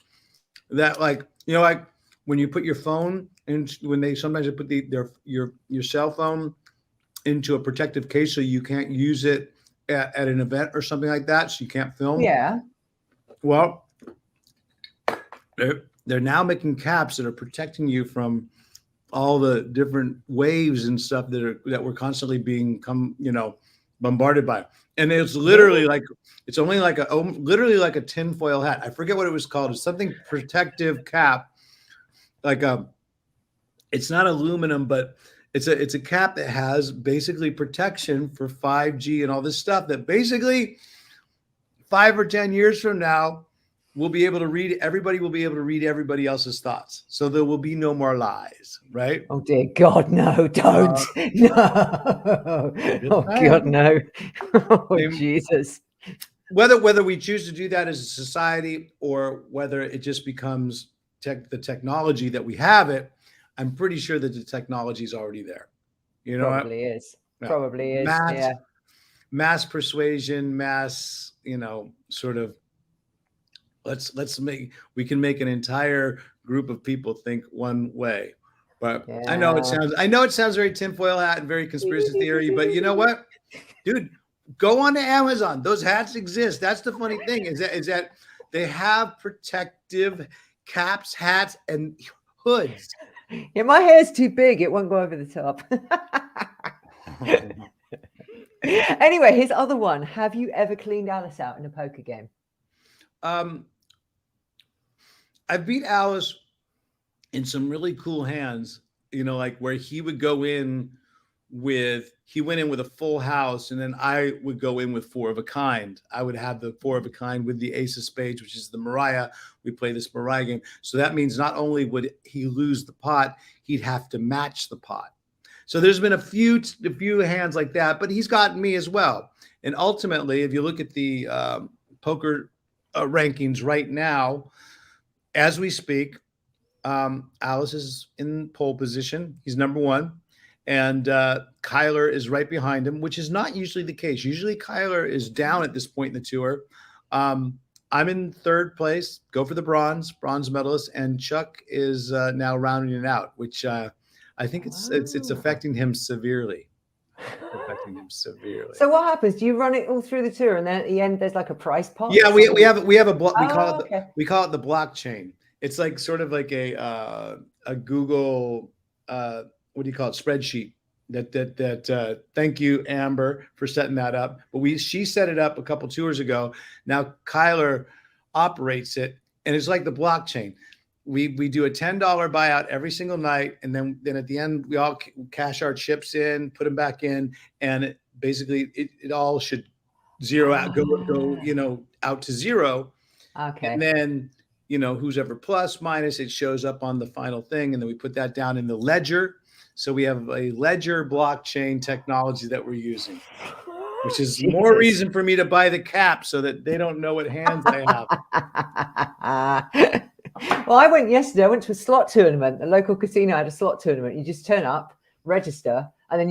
Speaker 1: that, like when you put your phone in, sometimes they put your cell phone into a protective case so you can't use it at an event or something like that, so you can't film.
Speaker 2: Yeah.
Speaker 1: Well, they're now making caps that are protecting you from all the different waves and stuff that we're constantly being bombarded by. And it's literally literally like a tinfoil hat. I forget what it was called. It's something protective cap. It's not aluminum, but it's a cap that has basically protection for 5G and all this stuff, that basically 5 or 10 years from now, everybody will be able to read everybody else's thoughts. So there will be no more lies, right?
Speaker 2: Oh dear God, no, don't. No. Oh God, no. Oh Jesus.
Speaker 1: Whether we choose to do that as a society, or whether it just becomes the technology that we have it, I'm pretty sure that the technology is already there.
Speaker 2: Probably is. Yeah. Probably is.
Speaker 1: Mass persuasion, mass, sort of. We can make an entire group of people think one way. But yeah. I know it sounds very tinfoil hat and very conspiracy theory, but you know what, dude, go on to Amazon. Those hats exist. That's the funny thing is that they have protective caps, hats, and hoods.
Speaker 2: Yeah, my hair's too big. It won't go over the top. Anyway, his other one. Have you ever cleaned Alice out in a poker game?
Speaker 1: I beat Alice in some really cool hands, like where he would go in he went in with a full house, and then I would go in with 4 of a kind. I would have the 4 of a kind with the ace of spades, which is the Mariah. We play this Mariah game. So that means not only would he lose the pot, he'd have to match the pot. So there's been a few hands like that, but he's gotten me as well. And ultimately, if you look at the poker rankings right now, as we speak, Alice is in pole position. He's number 1. And Kyler is right behind him, which is not usually the case. Usually Kyler is down at this point in the tour. I'm in 3rd place, go for the bronze medalist, and Chuck is now rounding it out, which I think it's affecting him severely.
Speaker 2: So what happens? Do you run it all through the tour, and then at the end there's like a prize pot?
Speaker 1: Yeah, we have a block. We call it the blockchain. It's like sort of like a Google what do you call it, spreadsheet. That thank you, Amber, for setting that up. But she set it up a couple tours ago. Now Kyler operates it, and it's like the blockchain. We do a $10 buyout every single night, and then at the end we all cash our chips in, put them back in, and it all should zero out, go out to zero.
Speaker 2: Okay.
Speaker 1: And then who's ever plus minus, it shows up on the final thing, and then we put that down in the ledger. So we have a ledger blockchain technology that we're using. which is more reason for me to buy the cap so that they don't know what hands I
Speaker 2: have. Well, I went yesterday. I went to a slot tournament. The local casino had a slot tournament. You just turn up, register, and then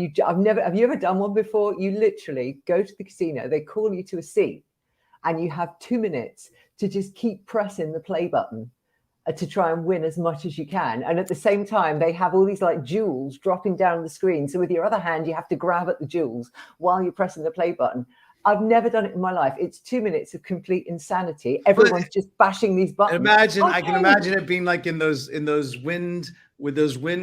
Speaker 2: have you ever done one before? You literally go to the casino. They call you to a seat, and you have 2 minutes to just keep pressing the play button to try and win as much as you can. And at the same time, they have all these like jewels dropping down the screen. So with your other hand, you have to grab at the jewels while you're pressing the play button. I've never done it in my life. It's 2 minutes of complete insanity. Everyone's just bashing these buttons.
Speaker 1: I can imagine it being like in those wind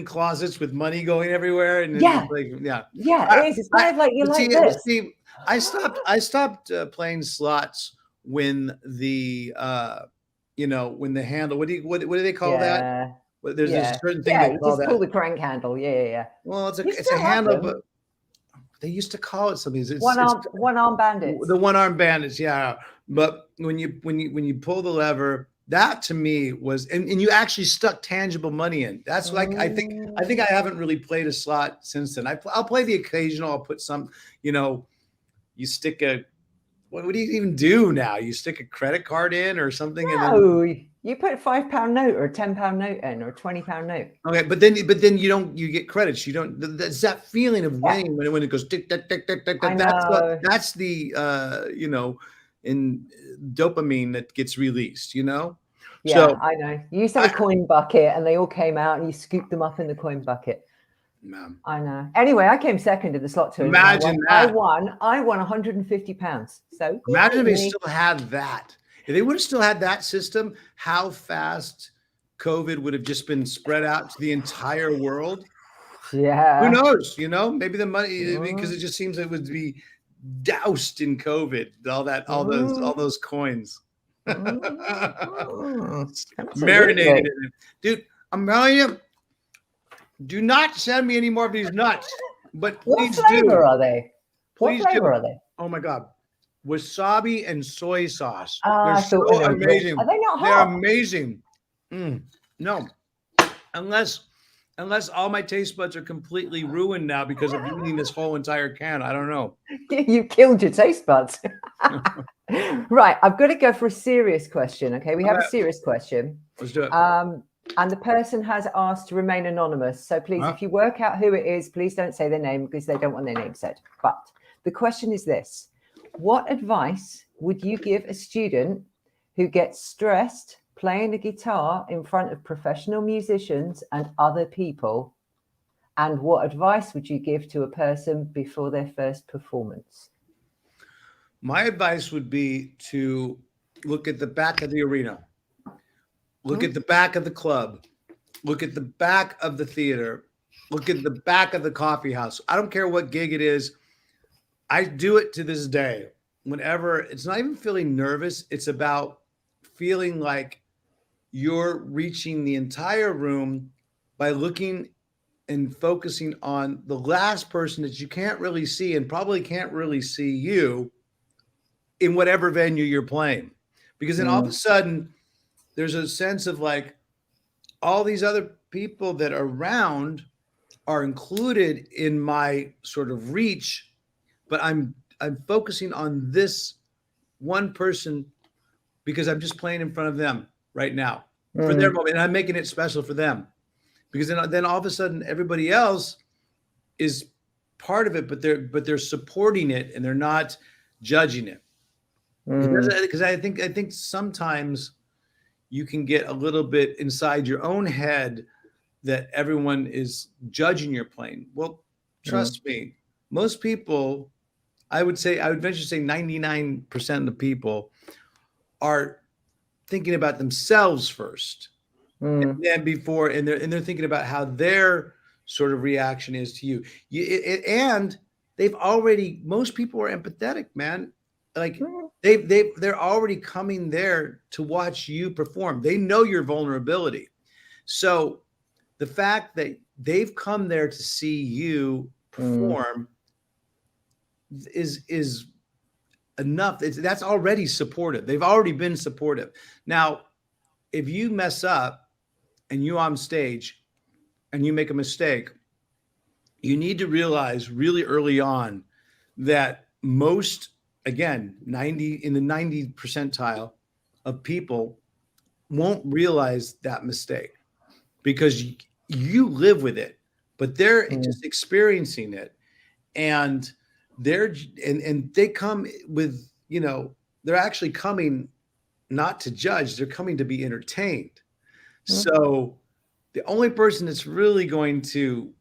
Speaker 1: closets with money going everywhere. And
Speaker 2: it is. It's kind of like you're like this.
Speaker 1: See, I stopped playing slots when the when the handle. What do they call that? There's a certain thing they call that.
Speaker 2: Call the crank handle. Yeah.
Speaker 1: Well, it's a handle, but they used to call it something.
Speaker 2: One arm bandits.
Speaker 1: The one arm bandits, yeah. But when you pull the lever, that to me was, and you actually stuck tangible money in. That's like I think I haven't really played a slot since then. I'll play the occasional. I'll put some, you stick a. What do you even do now? You stick a credit card in or something?
Speaker 2: No, you put a £5 note or a £10 note in or a £20 note.
Speaker 1: Okay, but then you get credits. You don't. That's that feeling of winning when it goes tick tick tick tick tick. That's the in dopamine that gets released.
Speaker 2: Yeah, so, I know. You used to have a coin bucket, and they all came out, and you scooped them up in the coin bucket. I know. Anyway, I came second in the slot tournament.
Speaker 1: Imagine that.
Speaker 2: I won £150. So
Speaker 1: imagine if they still had that. If they would have still had that system, how fast COVID would have just been spread out to the entire world.
Speaker 2: Yeah.
Speaker 1: Who knows? Maybe the money, because it just seems it would be doused in COVID. All those coins. Marinated in it. Dude, I'm telling you. Do not send me any more of these nuts, but please do.
Speaker 2: What flavor are they? What flavor are they?
Speaker 1: Oh my God. Wasabi and soy sauce.
Speaker 2: They're so
Speaker 1: amazing.
Speaker 2: Are they not hot?
Speaker 1: They're amazing. No. Unless all my taste buds are completely ruined now because of eating this whole entire can. I don't know.
Speaker 2: You killed your taste buds. Right. I've got to go for a serious question. Okay. We have a serious question.
Speaker 1: Let's do it.
Speaker 2: And the person has asked to remain anonymous. So please, if you work out who it is, please don't say their name because they don't want their name said. But the question is this. What advice would you give a student who gets stressed playing the guitar in front of professional musicians and other people? And what advice would you give to a person before their first performance?
Speaker 1: My advice would be to look at the back of the arena. Look at the back of the club. Look at the back of the theater. Look at the back of the coffee house. I don't care what gig it is. I do it to this day. Whenever, it's not even feeling nervous. It's about feeling like you're reaching the entire room by looking and focusing on the last person that you can't really see and probably can't really see you in whatever venue you're playing. Because then all of a sudden, there's a sense of like all these other people that are around are included in my sort of reach, but I'm focusing on this one person because I'm just playing in front of them right now for their moment, and I'm making it special for them. Because then all of a sudden everybody else is part of it, but they're supporting it and they're not judging it. Because I think sometimes you can get a little bit inside your own head that everyone is judging your playing. Well, trust me, most people, I would venture to say 99% of the people are thinking about themselves first. And then they're thinking about how their sort of reaction is to you. And most people are empathetic, man. Like they're already coming there to watch you perform. They know your vulnerability. So the fact that they've come there to see you perform is enough. That's already supportive. They've already been supportive. Now, if you mess up and you're on stage and you make a mistake, you need to realize really early on that most, again, 90 in the 90 percentile of people won't realize that mistake because you live with it, but they're just experiencing it. And and they come with, they're actually coming not to judge, they're coming to be entertained. So the only person that's really going to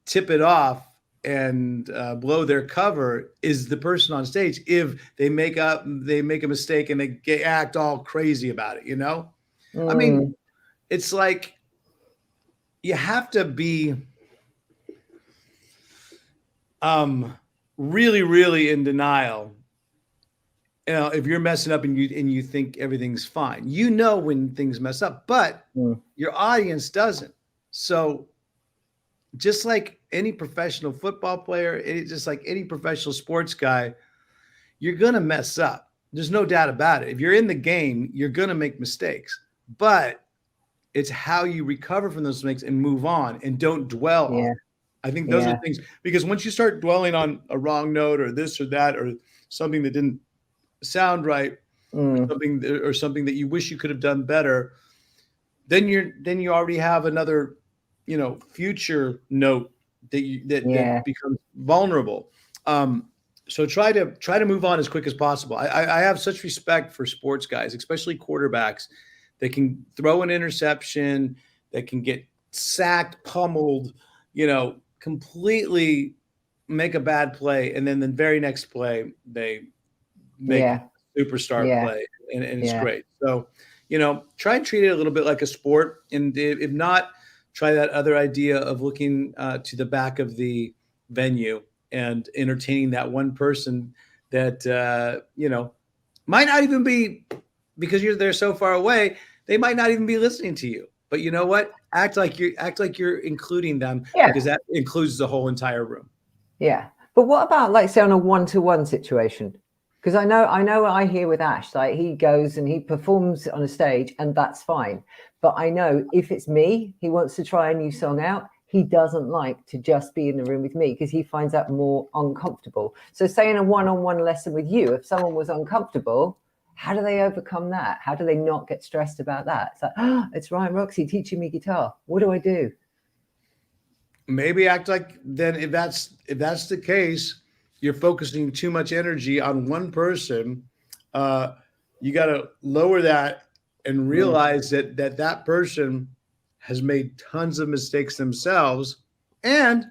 Speaker 1: tip it off and blow their cover is the person on stage if they make a mistake and they act all crazy about it. I mean, it's like you have to be really, really in denial. If you're messing up and you think everything's fine, when things mess up, but your audience doesn't. So just like any professional football player, just like any professional sports guy, you're going to mess up. There's no doubt about it. If you're in the game, you're going to make mistakes, but it's how you recover from those mistakes and move on and don't dwell on it. I think those are things, because once you start dwelling on a wrong note or this or that, or something that didn't sound right, or something that you wish you could have done better, then you already have another, future note that becomes vulnerable. So try to move on as quick as possible. I have such respect for sports guys, especially quarterbacks, that can throw an interception, that can get sacked, pummeled, completely make a bad play, and then the very next play they make a superstar play, and it's great. So, try and treat it a little bit like a sport, and if not, try that other idea of looking to the back of the venue and entertaining that one person that might not even be, because they're so far away, they might not even be listening to you. But you know what? Act like you're including them, because that includes the whole entire room.
Speaker 2: Yeah. But what about, like, say, on a one-to-one situation? Because I know I hear with Ash, like, he goes and he performs on a stage and that's fine. But I know if it's me, he wants to try a new song out, he doesn't like to just be in the room with me because he finds that more uncomfortable. So say in a one-on-one lesson with you, if someone was uncomfortable, how do they overcome that? How do they not get stressed about that? It's like, it's Ryan Roxie teaching me guitar. What do I do?
Speaker 1: Maybe act like then, if that's the case, you're focusing too much energy on one person. You got to lower that and realize that person has made tons of mistakes themselves. And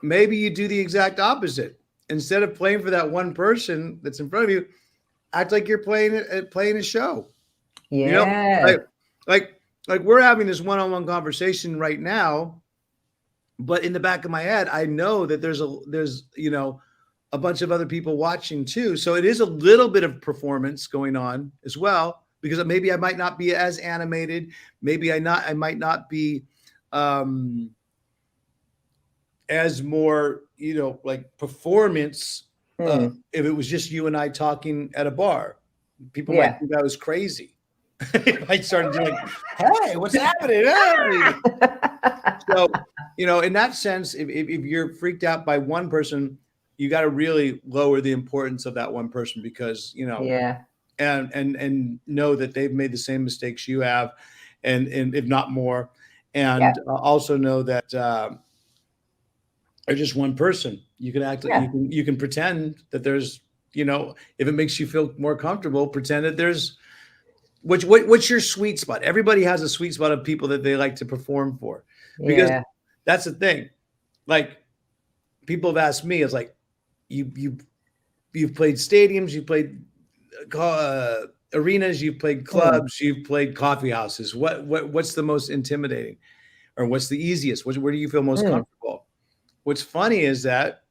Speaker 1: maybe you do the exact opposite. Instead of playing for that one person that's in front of you, act like you're playing a show.
Speaker 2: Yeah.
Speaker 1: Like we're having this one-on-one conversation right now, but in the back of my head, I know that there's a bunch of other people watching too. So it is a little bit of performance going on as well, because maybe I might not be as animated. Maybe I might not be as more, like performance. If it was just you and I talking at a bar, people might think I was crazy. I started doing, hey, what's happening? Hey. So, in that sense, if you're freaked out by one person, you got to really lower the importance of that one person, because, and know that they've made the same mistakes you have, and if not more, and also know that they're just one person. You can act like you can pretend that there's, if it makes you feel more comfortable, pretend that there's, what's your sweet spot? Everybody has a sweet spot of people that they like to perform for, because that's the thing. Like, people have asked me, it's like, you've played stadiums, you've played arenas, you've played clubs, you've played coffee houses. What's the most intimidating, or what's the easiest? Where do you feel most comfortable? What's funny is that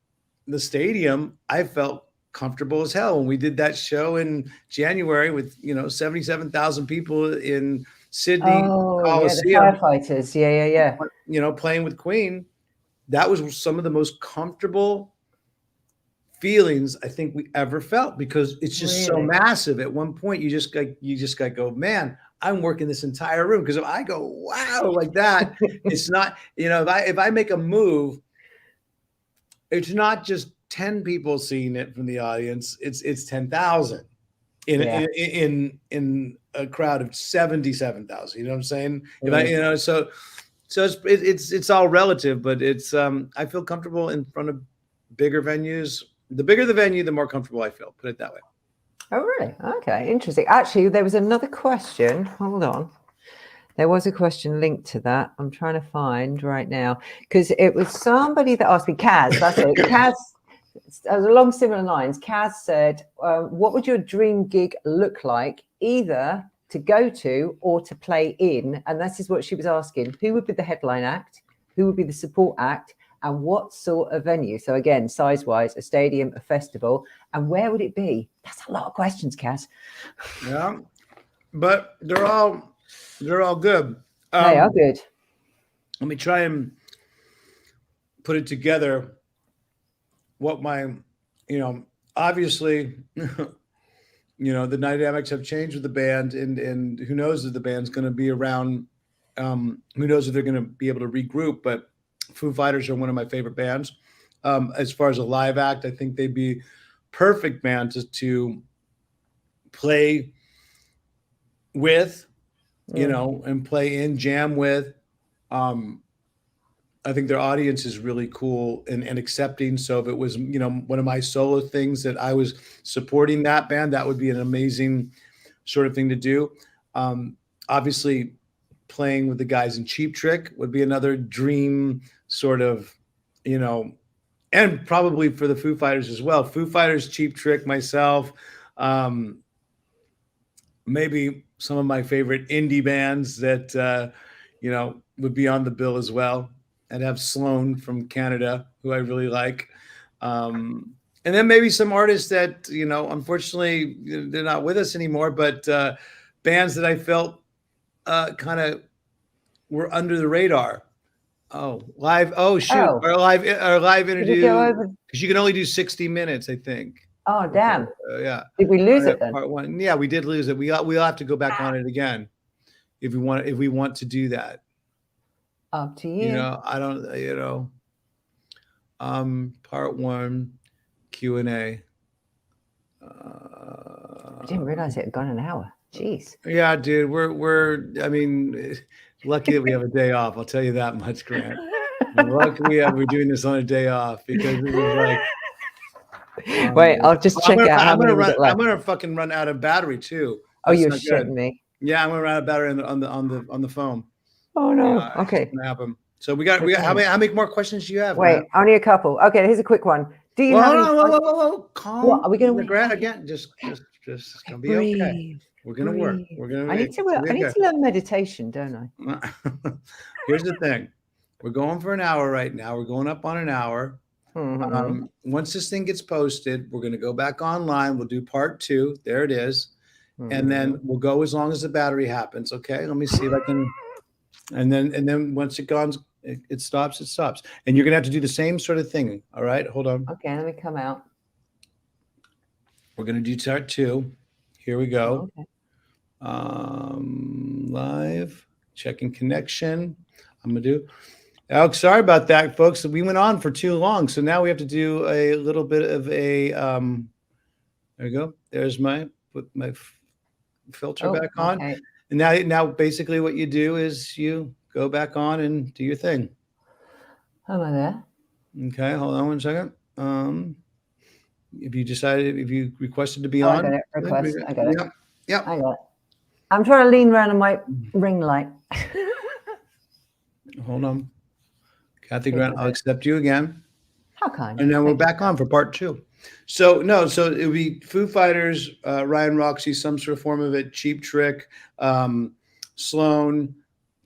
Speaker 1: the stadium, I felt comfortable as hell when we did that show in January with 77,000 people in Sydney Coliseum.
Speaker 2: The firefighters,
Speaker 1: playing with Queen. That was some of the most comfortable feelings I think we ever felt, because it's just so massive. At one point, you just got to go, man, I'm working this entire room. Because if I go, wow, like that, it's not, if I make a move, it's not just 10 people seeing it from the audience, it's 10,000 in a crowd of 77,000. You know what I'm saying? If I, you know, so it's all relative, but it's I feel comfortable in front of bigger venues. The bigger the venue, the more comfortable I feel. Put it that way.
Speaker 2: Oh, really? Okay, interesting. Actually, there was another question. Hold on. There was a question linked to that. I'm trying to find right now because it was somebody that asked me. Kaz, that's it. Kaz, along similar lines. Kaz said, "What would your dream gig look like, either to go to or to play in?" And this is what she was asking: who would be the headline act? Who would be the support act? And what sort of venue? So again, size-wise, a stadium, a festival, and where would it be? That's a lot of questions, Cass.
Speaker 1: Yeah, but they're all good.
Speaker 2: They are good.
Speaker 1: Let me try and put it together. What my, obviously, the dynamics have changed with the band, and who knows if the band's going to be around. Who knows if they're going to be able to regroup, but Foo Fighters are one of my favorite bands. As far as a live act, I think they'd be perfect band to play with, and play in, jam with. I think their audience is really cool and accepting. So if it was, one of my solo things that I was supporting that band, that would be an amazing sort of thing to do. Obviously, playing with the guys in Cheap Trick would be another dream sort of, and probably for the Foo Fighters as well. Foo Fighters, Cheap Trick, myself, maybe some of my favorite indie bands that, would be on the bill as well. I'd have Sloan from Canada, who I really like. And then maybe some artists that, unfortunately they're not with us anymore, but bands that I felt kind of were under the radar. Oh, live. Oh, shoot.
Speaker 2: Oh.
Speaker 1: Our live interview. Because you can only do 60 minutes, I think.
Speaker 2: Oh, damn.
Speaker 1: Yeah.
Speaker 2: Did we lose it then?
Speaker 1: Part one. Yeah, we did lose it. We'll have to go back on it again if we want to do that.
Speaker 2: Up to you.
Speaker 1: I don't, part one, Q&A.
Speaker 2: I didn't realize it had gone an hour. Jeez.
Speaker 1: Yeah, dude, we're lucky that we have a day off. I'll tell you that much, Grant. Lucky we're doing this on a day off, because it was like.
Speaker 2: Wait, I'll just check out.
Speaker 1: I'm gonna fucking run out of battery too.
Speaker 2: Oh, you're shitting me.
Speaker 1: Yeah, I'm gonna run out of battery on the phone.
Speaker 2: Oh no. Okay.
Speaker 1: It's gonna happen. So we got how many more questions do you have?
Speaker 2: Wait, only a couple. Okay, here's a quick one. Do you have
Speaker 1: whoa. Calm.
Speaker 2: What, are we gonna
Speaker 1: Grant again? Just it's gonna be okay. We're gonna work. We're gonna.
Speaker 2: I need to learn meditation, don't I?
Speaker 1: Here's the thing. We're going for an hour right now. We're going up on an hour.
Speaker 2: Mm-hmm.
Speaker 1: Once this thing gets posted, we're going to go back online. We'll do part 2. There it is. Mm-hmm. And then we'll go as long as the battery happens. Okay. Let me see if I can. And then once it stops, it stops. And you're going to have to do the same sort of thing. All right. Hold on.
Speaker 2: Okay. Let me come out.
Speaker 1: We're going to do part 2. Here we go.
Speaker 2: Okay.
Speaker 1: Live checking connection. I'm going to do. Oh, sorry about that, folks. We went on for too long, so now we have to do a little bit of a. There we go. There's put my filter back on,
Speaker 2: okay.
Speaker 1: And now basically what you do is you go back on and do your thing.
Speaker 2: Am I there?
Speaker 1: Okay, hold on 1 second. If you requested to be on,
Speaker 2: I got it. Request. I got it.
Speaker 1: Yep.
Speaker 2: I got it. I'm trying to lean around on my ring light.
Speaker 1: Hold on. Cathy Grant, I'll accept you again.
Speaker 2: How kind.
Speaker 1: And then we're back on for part 2. So it would be Foo Fighters, Ryan Roxie, some sort of form of it, Cheap Trick, Sloan,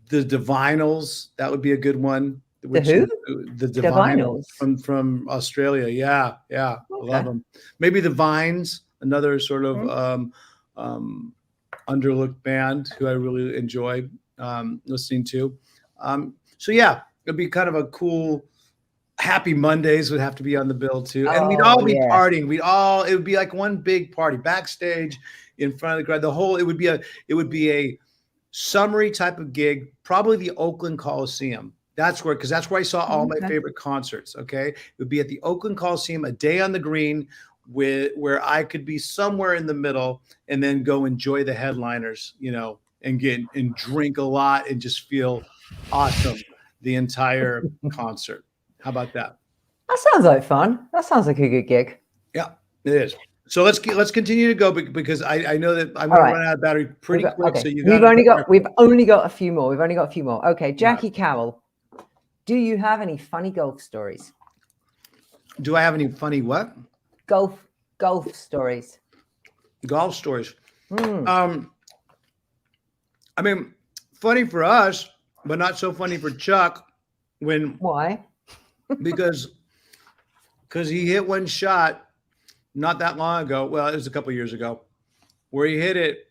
Speaker 1: the Divinals. That would be a good one.
Speaker 2: The who?
Speaker 1: The Divinals from Australia. Yeah. Okay. I love them. Maybe the Vines, another sort of underlooked band who I really enjoy listening to. So yeah. It'd be kind of a cool. Happy Mondays would have to be on the bill too, and we'd all be partying. It would be like one big party backstage in front of the crowd. It would be a summery type of gig, probably the Oakland Coliseum. That's where, because that's where I saw all my favorite concerts. Okay, it would be at the Oakland Coliseum, a day on the green, where I could be somewhere in the middle, and then go enjoy the headliners, and drink a lot and just feel awesome the entire concert. How about that?
Speaker 2: That sounds like fun. That sounds like a good gig.
Speaker 1: Yeah, it is. So let's continue to go, because I know that I'm going to run out of battery pretty quick.
Speaker 2: Okay.
Speaker 1: So
Speaker 2: we've only got a few more. Okay, Jackie Carroll, do you have any funny golf stories?
Speaker 1: Do I have any funny what?
Speaker 2: Golf stories.
Speaker 1: Golf stories. I mean, funny for us, but not so funny for Chuck.
Speaker 2: Why?
Speaker 1: Because he hit one shot not that long ago. Well, it was a couple of years ago, where he hit it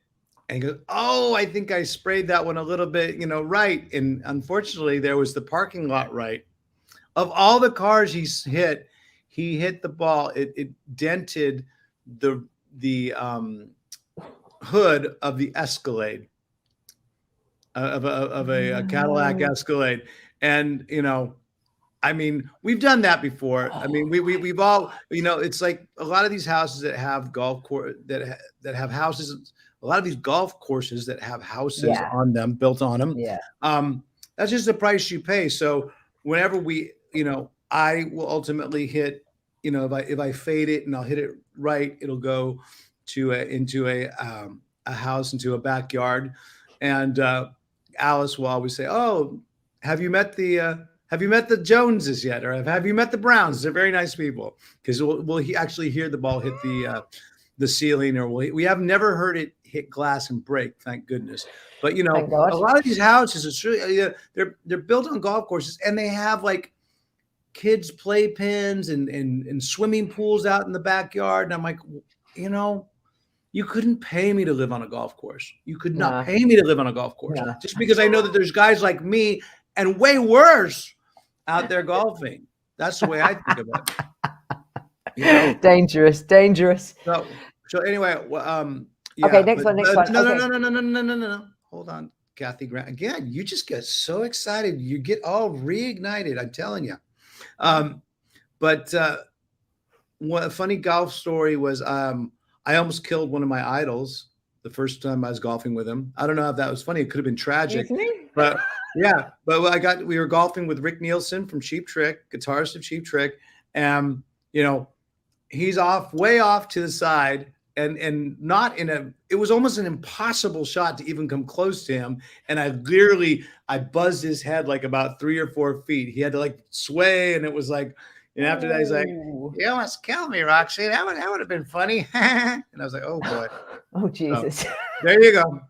Speaker 1: and he goes, "Oh, I think I sprayed that one a little bit, right." And unfortunately, there was the parking lot right. Of all the cars he hit the ball. It dented the hood of the Escalade, of a Cadillac Escalade, and I mean, we've done that before. I mean, we've all, it's like a lot of these houses that have golf course that have houses. A lot of these golf courses that have houses on them, built on them.
Speaker 2: Yeah.
Speaker 1: That's just the price you pay. So whenever I will ultimately hit, if I fade it and I'll hit it right, it'll go into a house, into a backyard, and Alice will always say, "Oh, have you met the Joneses yet? Or have you met the Browns? They're very nice people." Because we'll actually hear the ball hit the ceiling, or we have never heard it hit glass and break, thank goodness. But a lot of these houses, it's really they're built on golf courses, and they have like kids' playpens and swimming pools out in the backyard. And I'm like, you couldn't pay me to live on a golf course. You could not pay me to live on a golf course, just because I know that there's guys like me and way worse out there golfing. That's the way I think about it.
Speaker 2: Dangerous.
Speaker 1: So anyway,
Speaker 2: okay, next one.
Speaker 1: No. Hold on, Cathy Grant. Again, you just get so excited. You get all reignited. I'm telling you. But one funny golf story was I almost killed one of my idols the first time I was golfing with him. I don't know if that was funny. It could have been tragic. But yeah, but we were golfing with Rick Nielsen from Cheap Trick, guitarist of Cheap Trick. And, he's way off to the side, and not it was almost an impossible shot to even come close to him. And I buzzed his head like about 3 or 4 feet. He had to like sway, and it was like, and after that, he's like, "You almost killed me, Roxie. That would have been funny." And I was like, "Oh boy."
Speaker 2: Oh Jesus.
Speaker 1: So, there you go.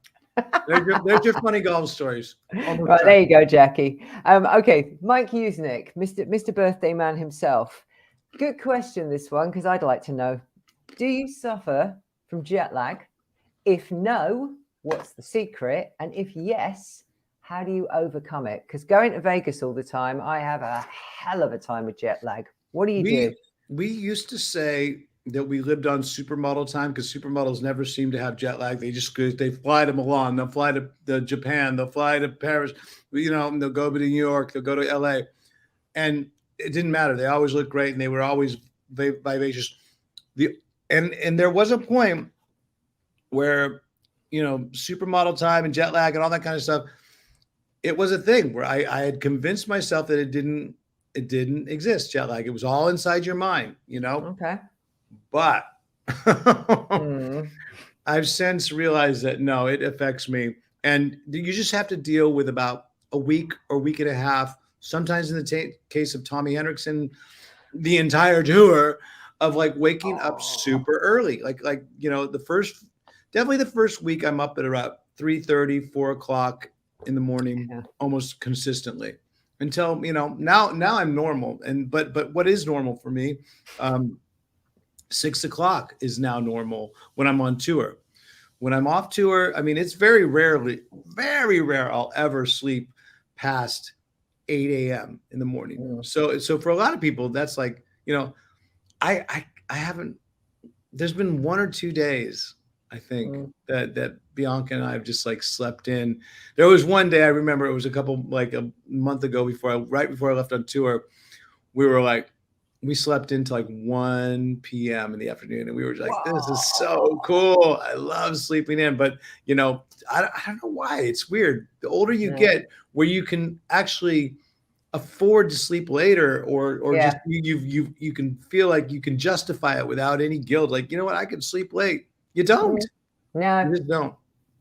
Speaker 1: There's your funny golf stories.
Speaker 2: Right, there you go, Jackie. Okay, Mike Usnick, Mr. Birthday Man himself. Good question, this one, because I'd like to know: do you suffer from jet lag? If no, what's the secret? And if yes, how do you overcome it? Because going to Vegas all the time, I have a hell of a time with jet lag. What do you do?
Speaker 1: We used to say that we lived on supermodel time, because supermodels never seem to have jet lag. They fly to Milan, they'll fly to Japan, they'll fly to Paris, they'll go to New York, they'll go to LA. And it didn't matter. They always looked great, and they were always vivacious. And there was a point where, supermodel time and jet lag and all that kind of stuff, it was a thing where I had convinced myself that it didn't exist, jet lag. It was all inside your mind,
Speaker 2: Okay.
Speaker 1: But I've since realized that no, it affects me. And you just have to deal with about a week or week and a half, sometimes in the case of Tommy Hendrickson, the entire tour, of like waking up super early. Definitely the first week I'm up at about 3:30, 4 o'clock in the morning, almost consistently, until, now I'm normal. But what is normal for me, 6 o'clock is now normal when I'm on tour. When I'm off tour, I mean, it's very rare I'll ever sleep past 8 a.m. in the morning. So for a lot of people, that's like, I haven't, there's been 1 or 2 days I think that Bianca and I have just like slept in. There was one day I remember, it was like a month ago, right before I left on tour, we slept into like 1 p.m. in the afternoon, and we were like, this is so cool. I love sleeping in. But I don't know why. It's weird. The older you get, where you can actually afford to sleep later, or just you can feel like you can justify it without any guilt. Like, you know what, I can sleep late. You don't.
Speaker 2: No,
Speaker 1: you just don't.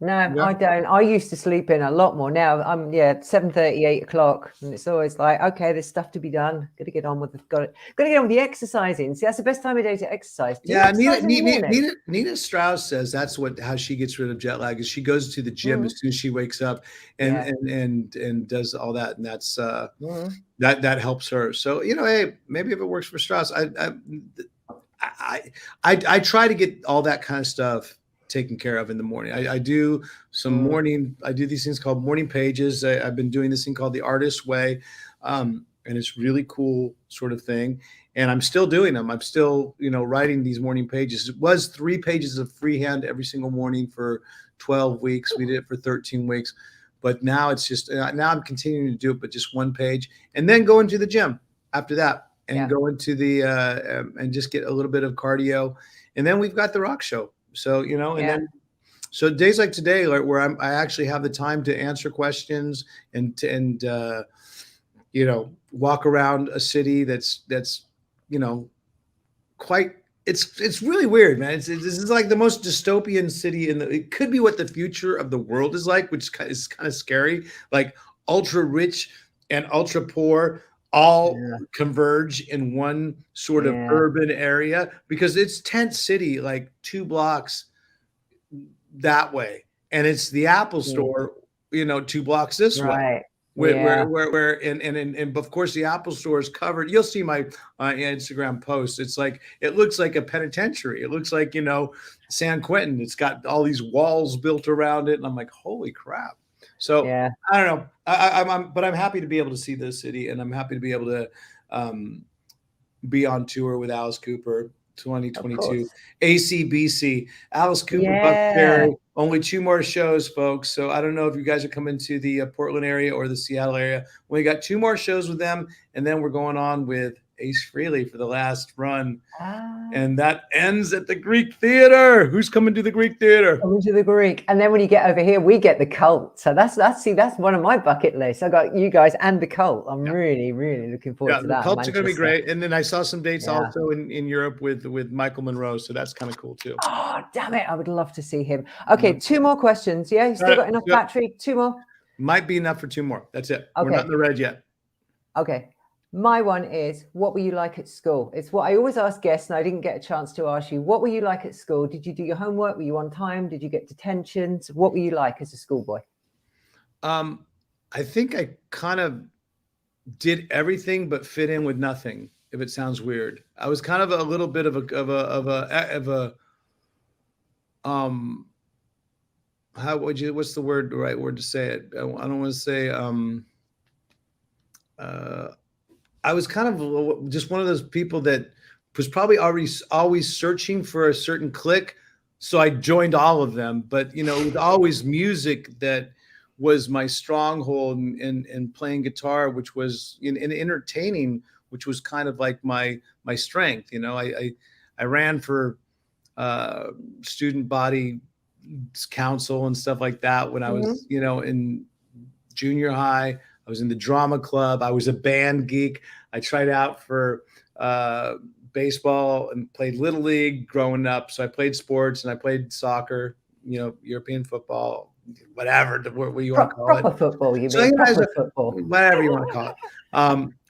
Speaker 2: No, I don't. I used to sleep in a lot more. Now I'm 7:30, 8 o'clock, and it's always like, okay, there's stuff to be done. Got to get on with the exercising. See, that's the best time of day to exercise.
Speaker 1: Nina Strauss says that's how she gets rid of jet lag, is she goes to the gym as soon as she wakes up and does all that, and that's that helps her. So hey, maybe if it works for Strauss, I try to get all that kind of stuff taken care of in the morning. I do some morning. I do these things called morning pages. I've been doing this thing called the Artist's Way, and it's really cool sort of thing. And I'm still doing them. I'm still writing these morning pages. It was 3 pages of freehand every single morning for 12 weeks. We did it for 13 weeks, but now it's just now I'm continuing to do it, but just 1 page, and then go into the gym after that, and go into the and just get a little bit of cardio, and then we've got the rock show. So, and then, so days like today, like where I actually have the time to answer questions and walk around a city that's quite, it's really weird, man. This is like the most dystopian city it could be what the future of the world is like, which is kind of scary, like ultra rich and ultra poor all converge in one sort of urban area, because it's tent city, like 2 blocks that way. And it's the Apple store, 2 blocks this way. Where and of course the Apple store is covered. You'll see my Instagram posts. It's like, it looks like a penitentiary. It looks like, San Quentin. It's got all these walls built around it. And I'm like, holy crap. So I don't know. But I'm happy to be able to see this city, and I'm happy to be able to be on tour with Alice Cooper 2022 ACBC. Alice Cooper, Buck Perry. Only 2 more shows, folks. So I don't know if you guys are coming to the Portland area or the Seattle area. We got 2 more shows with them, and then we're going on with Ace Frehley for the last run. And that ends at the Greek Theater. Who's coming to the Greek Theater?
Speaker 2: Coming to the Greek. And then when you get over here, we get the Cult. So that's one of my bucket lists. I got you guys and the Cult. I'm really, really looking forward to that.
Speaker 1: The Cults are going to be great. And then I saw some dates also in Europe with Michael Monroe. So that's kind of cool too.
Speaker 2: Oh, damn it. I would love to see him. Okay, 2 more questions. Yeah, you still got enough battery? 2 more?
Speaker 1: Might be enough for 2 more. That's it. Okay. We're not in the red yet.
Speaker 2: Okay. My one is, what were you like at school? It's what I always ask guests, and I didn't get a chance to ask you. What were you like at school? Did you do your homework? Were you on time? Did you get detentions? What were you like as a schoolboy?
Speaker 1: I think I kind of did everything but fit in with nothing, if it sounds weird. I was kind of a little bit of a what's the right word to say it? I don't want to say I was kind of just one of those people that was probably always searching for a certain clique. So I joined all of them, but it was always music that was my stronghold, and playing guitar, which was in entertaining, which was kind of like my strength. I ran for student body council and stuff like that when I was, in junior high. I was in the drama club. I was a band geek. I tried out for baseball and played Little League growing up. So I played sports, and I played soccer, European football, whatever, what you want to call it.
Speaker 2: Proper football, you mean? Proper football.
Speaker 1: Whatever you want to call it.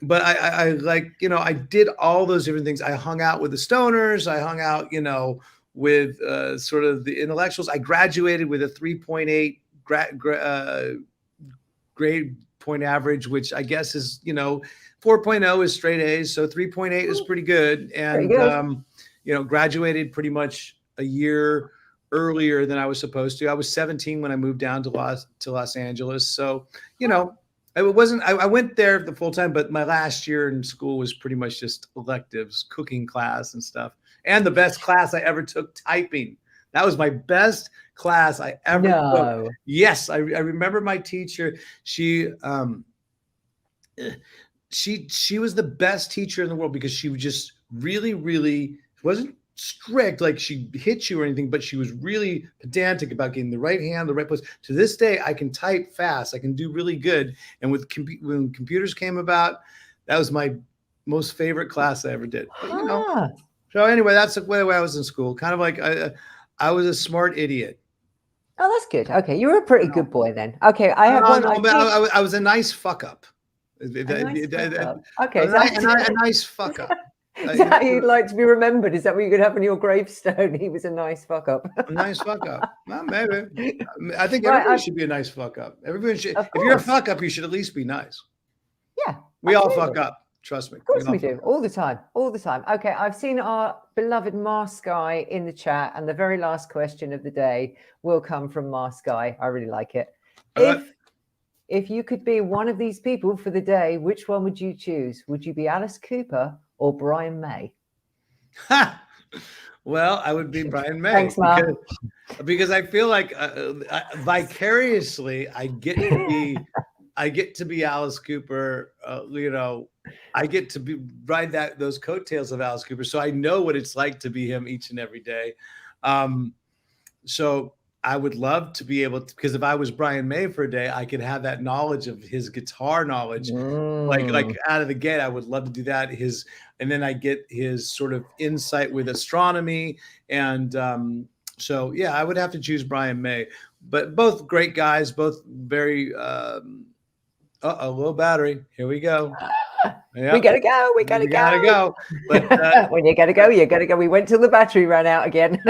Speaker 1: But I like, I did all those different things. I hung out with the stoners. I hung out, with sort of the intellectuals. I graduated with a 3.8 grade point average, which I guess is, 4.0 is straight A's. So 3.8 is pretty good. And, graduated pretty much a year earlier than I was supposed to. I was 17 when I moved down to Los Angeles. So, I went there the full time, but my last year in school was pretty much just electives, cooking class and stuff. And the best class I ever took, typing. That was my best class I ever took.
Speaker 2: No.
Speaker 1: Yes, I remember my teacher. She was the best teacher in the world because she was just really wasn't strict, like she hit you or anything, but she was really pedantic about getting the right hand, the right place. To this day, I can type fast. I can do really good. And when computers came about, that was my most favorite class I ever did. But, you know, so anyway, that's the way I was in school. Kind of like I was a smart idiot.
Speaker 2: Oh, that's good. Okay, you were a pretty good boy then. Okay, I have one.
Speaker 1: I was a nice fuck up.
Speaker 2: Okay,
Speaker 1: a nice fuck up.
Speaker 2: Is that you'd like to be remembered? Is that what you could have on your gravestone? He was a nice fuck up.
Speaker 1: A nice fuck up. Well, maybe. I think everybody should be a nice fuck up. Everybody should. If you're a fuck up, you should at least be nice.
Speaker 2: Yeah,
Speaker 1: we all fuck up. Trust me.
Speaker 2: Of course we do. All the time. All the time. Okay, I've seen our beloved Mask Guy in the chat, and the very last question of the day will come from Mask Guy. I really like it. If you could be one of these people for the day, which one would you choose? Would you be Alice Cooper or Brian May?
Speaker 1: Well, I would be Brian May.
Speaker 2: Thanks, Mom.
Speaker 1: Because I feel like vicariously I get to be Alice Cooper. You know, I get to ride those coattails of Alice Cooper, so I know what it's like to be him each and every day. So I would love to be able to, because if I was Brian May for a day, I could have that knowledge of his guitar knowledge, like out of the gate. I would love to do that. And then I get his sort of insight with astronomy, and so yeah, I would have to choose Brian May. But both great guys, both very. Low battery. Here we go. Yep.
Speaker 2: We gotta go. We gotta
Speaker 1: go. But
Speaker 2: when you gotta go, you gotta go. We went till the battery ran out again.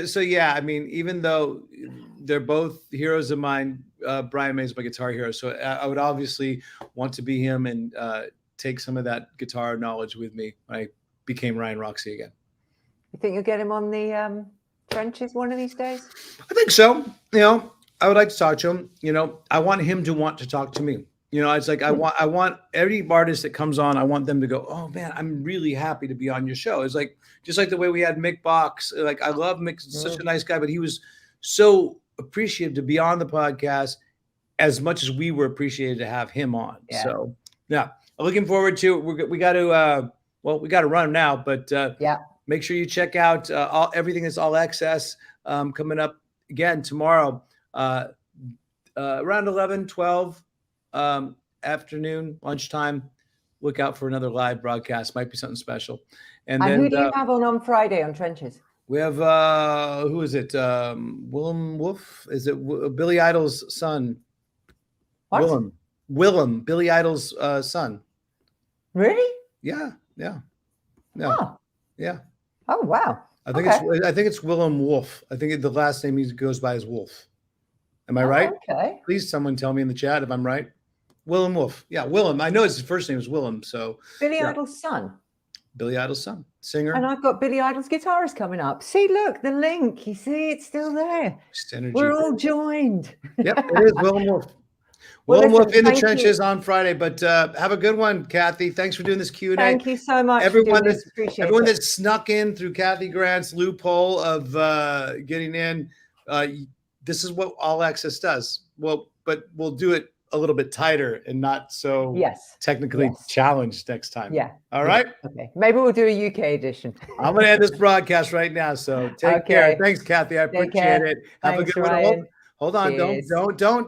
Speaker 1: So yeah, I mean, even though they're both heroes of mine, Brian May's my guitar hero. So I would obviously want to be him and take some of that guitar knowledge with me when I became Ryan Roxie again.
Speaker 2: You think you'll get him on the trenches one of these days?
Speaker 1: I think so. You know, I would like to talk to him. You know, I want him to want to talk to me. You know, it's like I want every artist that comes on, I want them to go, oh man, I'm really happy to be on your show. It's like just like the way we had Mick Box. Like I love Mick, such a nice guy, but he was so appreciative to be on the podcast as much as we were appreciated to have him on. Yeah. So yeah, I'm looking forward to it. We got to we got to run now, but
Speaker 2: yeah,
Speaker 1: make sure you check out everything that's Allexcess coming up again tomorrow. Around 11, 12 afternoon, lunchtime, look out for another live broadcast. Might be something special. And then,
Speaker 2: who do you have on Friday on Trenches?
Speaker 1: We have, who is it? Willem Wolf? Is it Billy Idol's son?
Speaker 2: What?
Speaker 1: Willem, Billy Idol's son.
Speaker 2: Really?
Speaker 1: Yeah.
Speaker 2: Oh.
Speaker 1: Yeah.
Speaker 2: Oh, wow.
Speaker 1: I think it's Willem Wolf. I think the last name he goes by is Wolf. Am I right?
Speaker 2: Okay.
Speaker 1: Please, someone tell me in the chat if I'm right. Willem Wolf. Yeah, Willem. I know his first name is Willem. So
Speaker 2: Billy Idol's son.
Speaker 1: Billy Idol's son, singer.
Speaker 2: And I've got Billy Idol's guitarist coming up. See, look, the link. You see, it's still there. We're all joined.
Speaker 1: Yep, it is Willem Wolf. Willem Wolf in the trenches on Friday. But have a good one, Cathy. Thanks for doing this Q&A.
Speaker 2: Thank you so much.
Speaker 1: Everyone that snuck in through Cathy Grant's loophole of getting in. This is what Allexcess does. Well, but we'll do it a little bit tighter and not so technically challenged next time.
Speaker 2: Yeah.
Speaker 1: All right.
Speaker 2: Okay. Maybe we'll do a UK edition.
Speaker 1: I'm going to end this broadcast right now. So take care. Thanks, Cathy. I appreciate it. Have a good one. Hold on.
Speaker 2: Cheers.
Speaker 1: Don't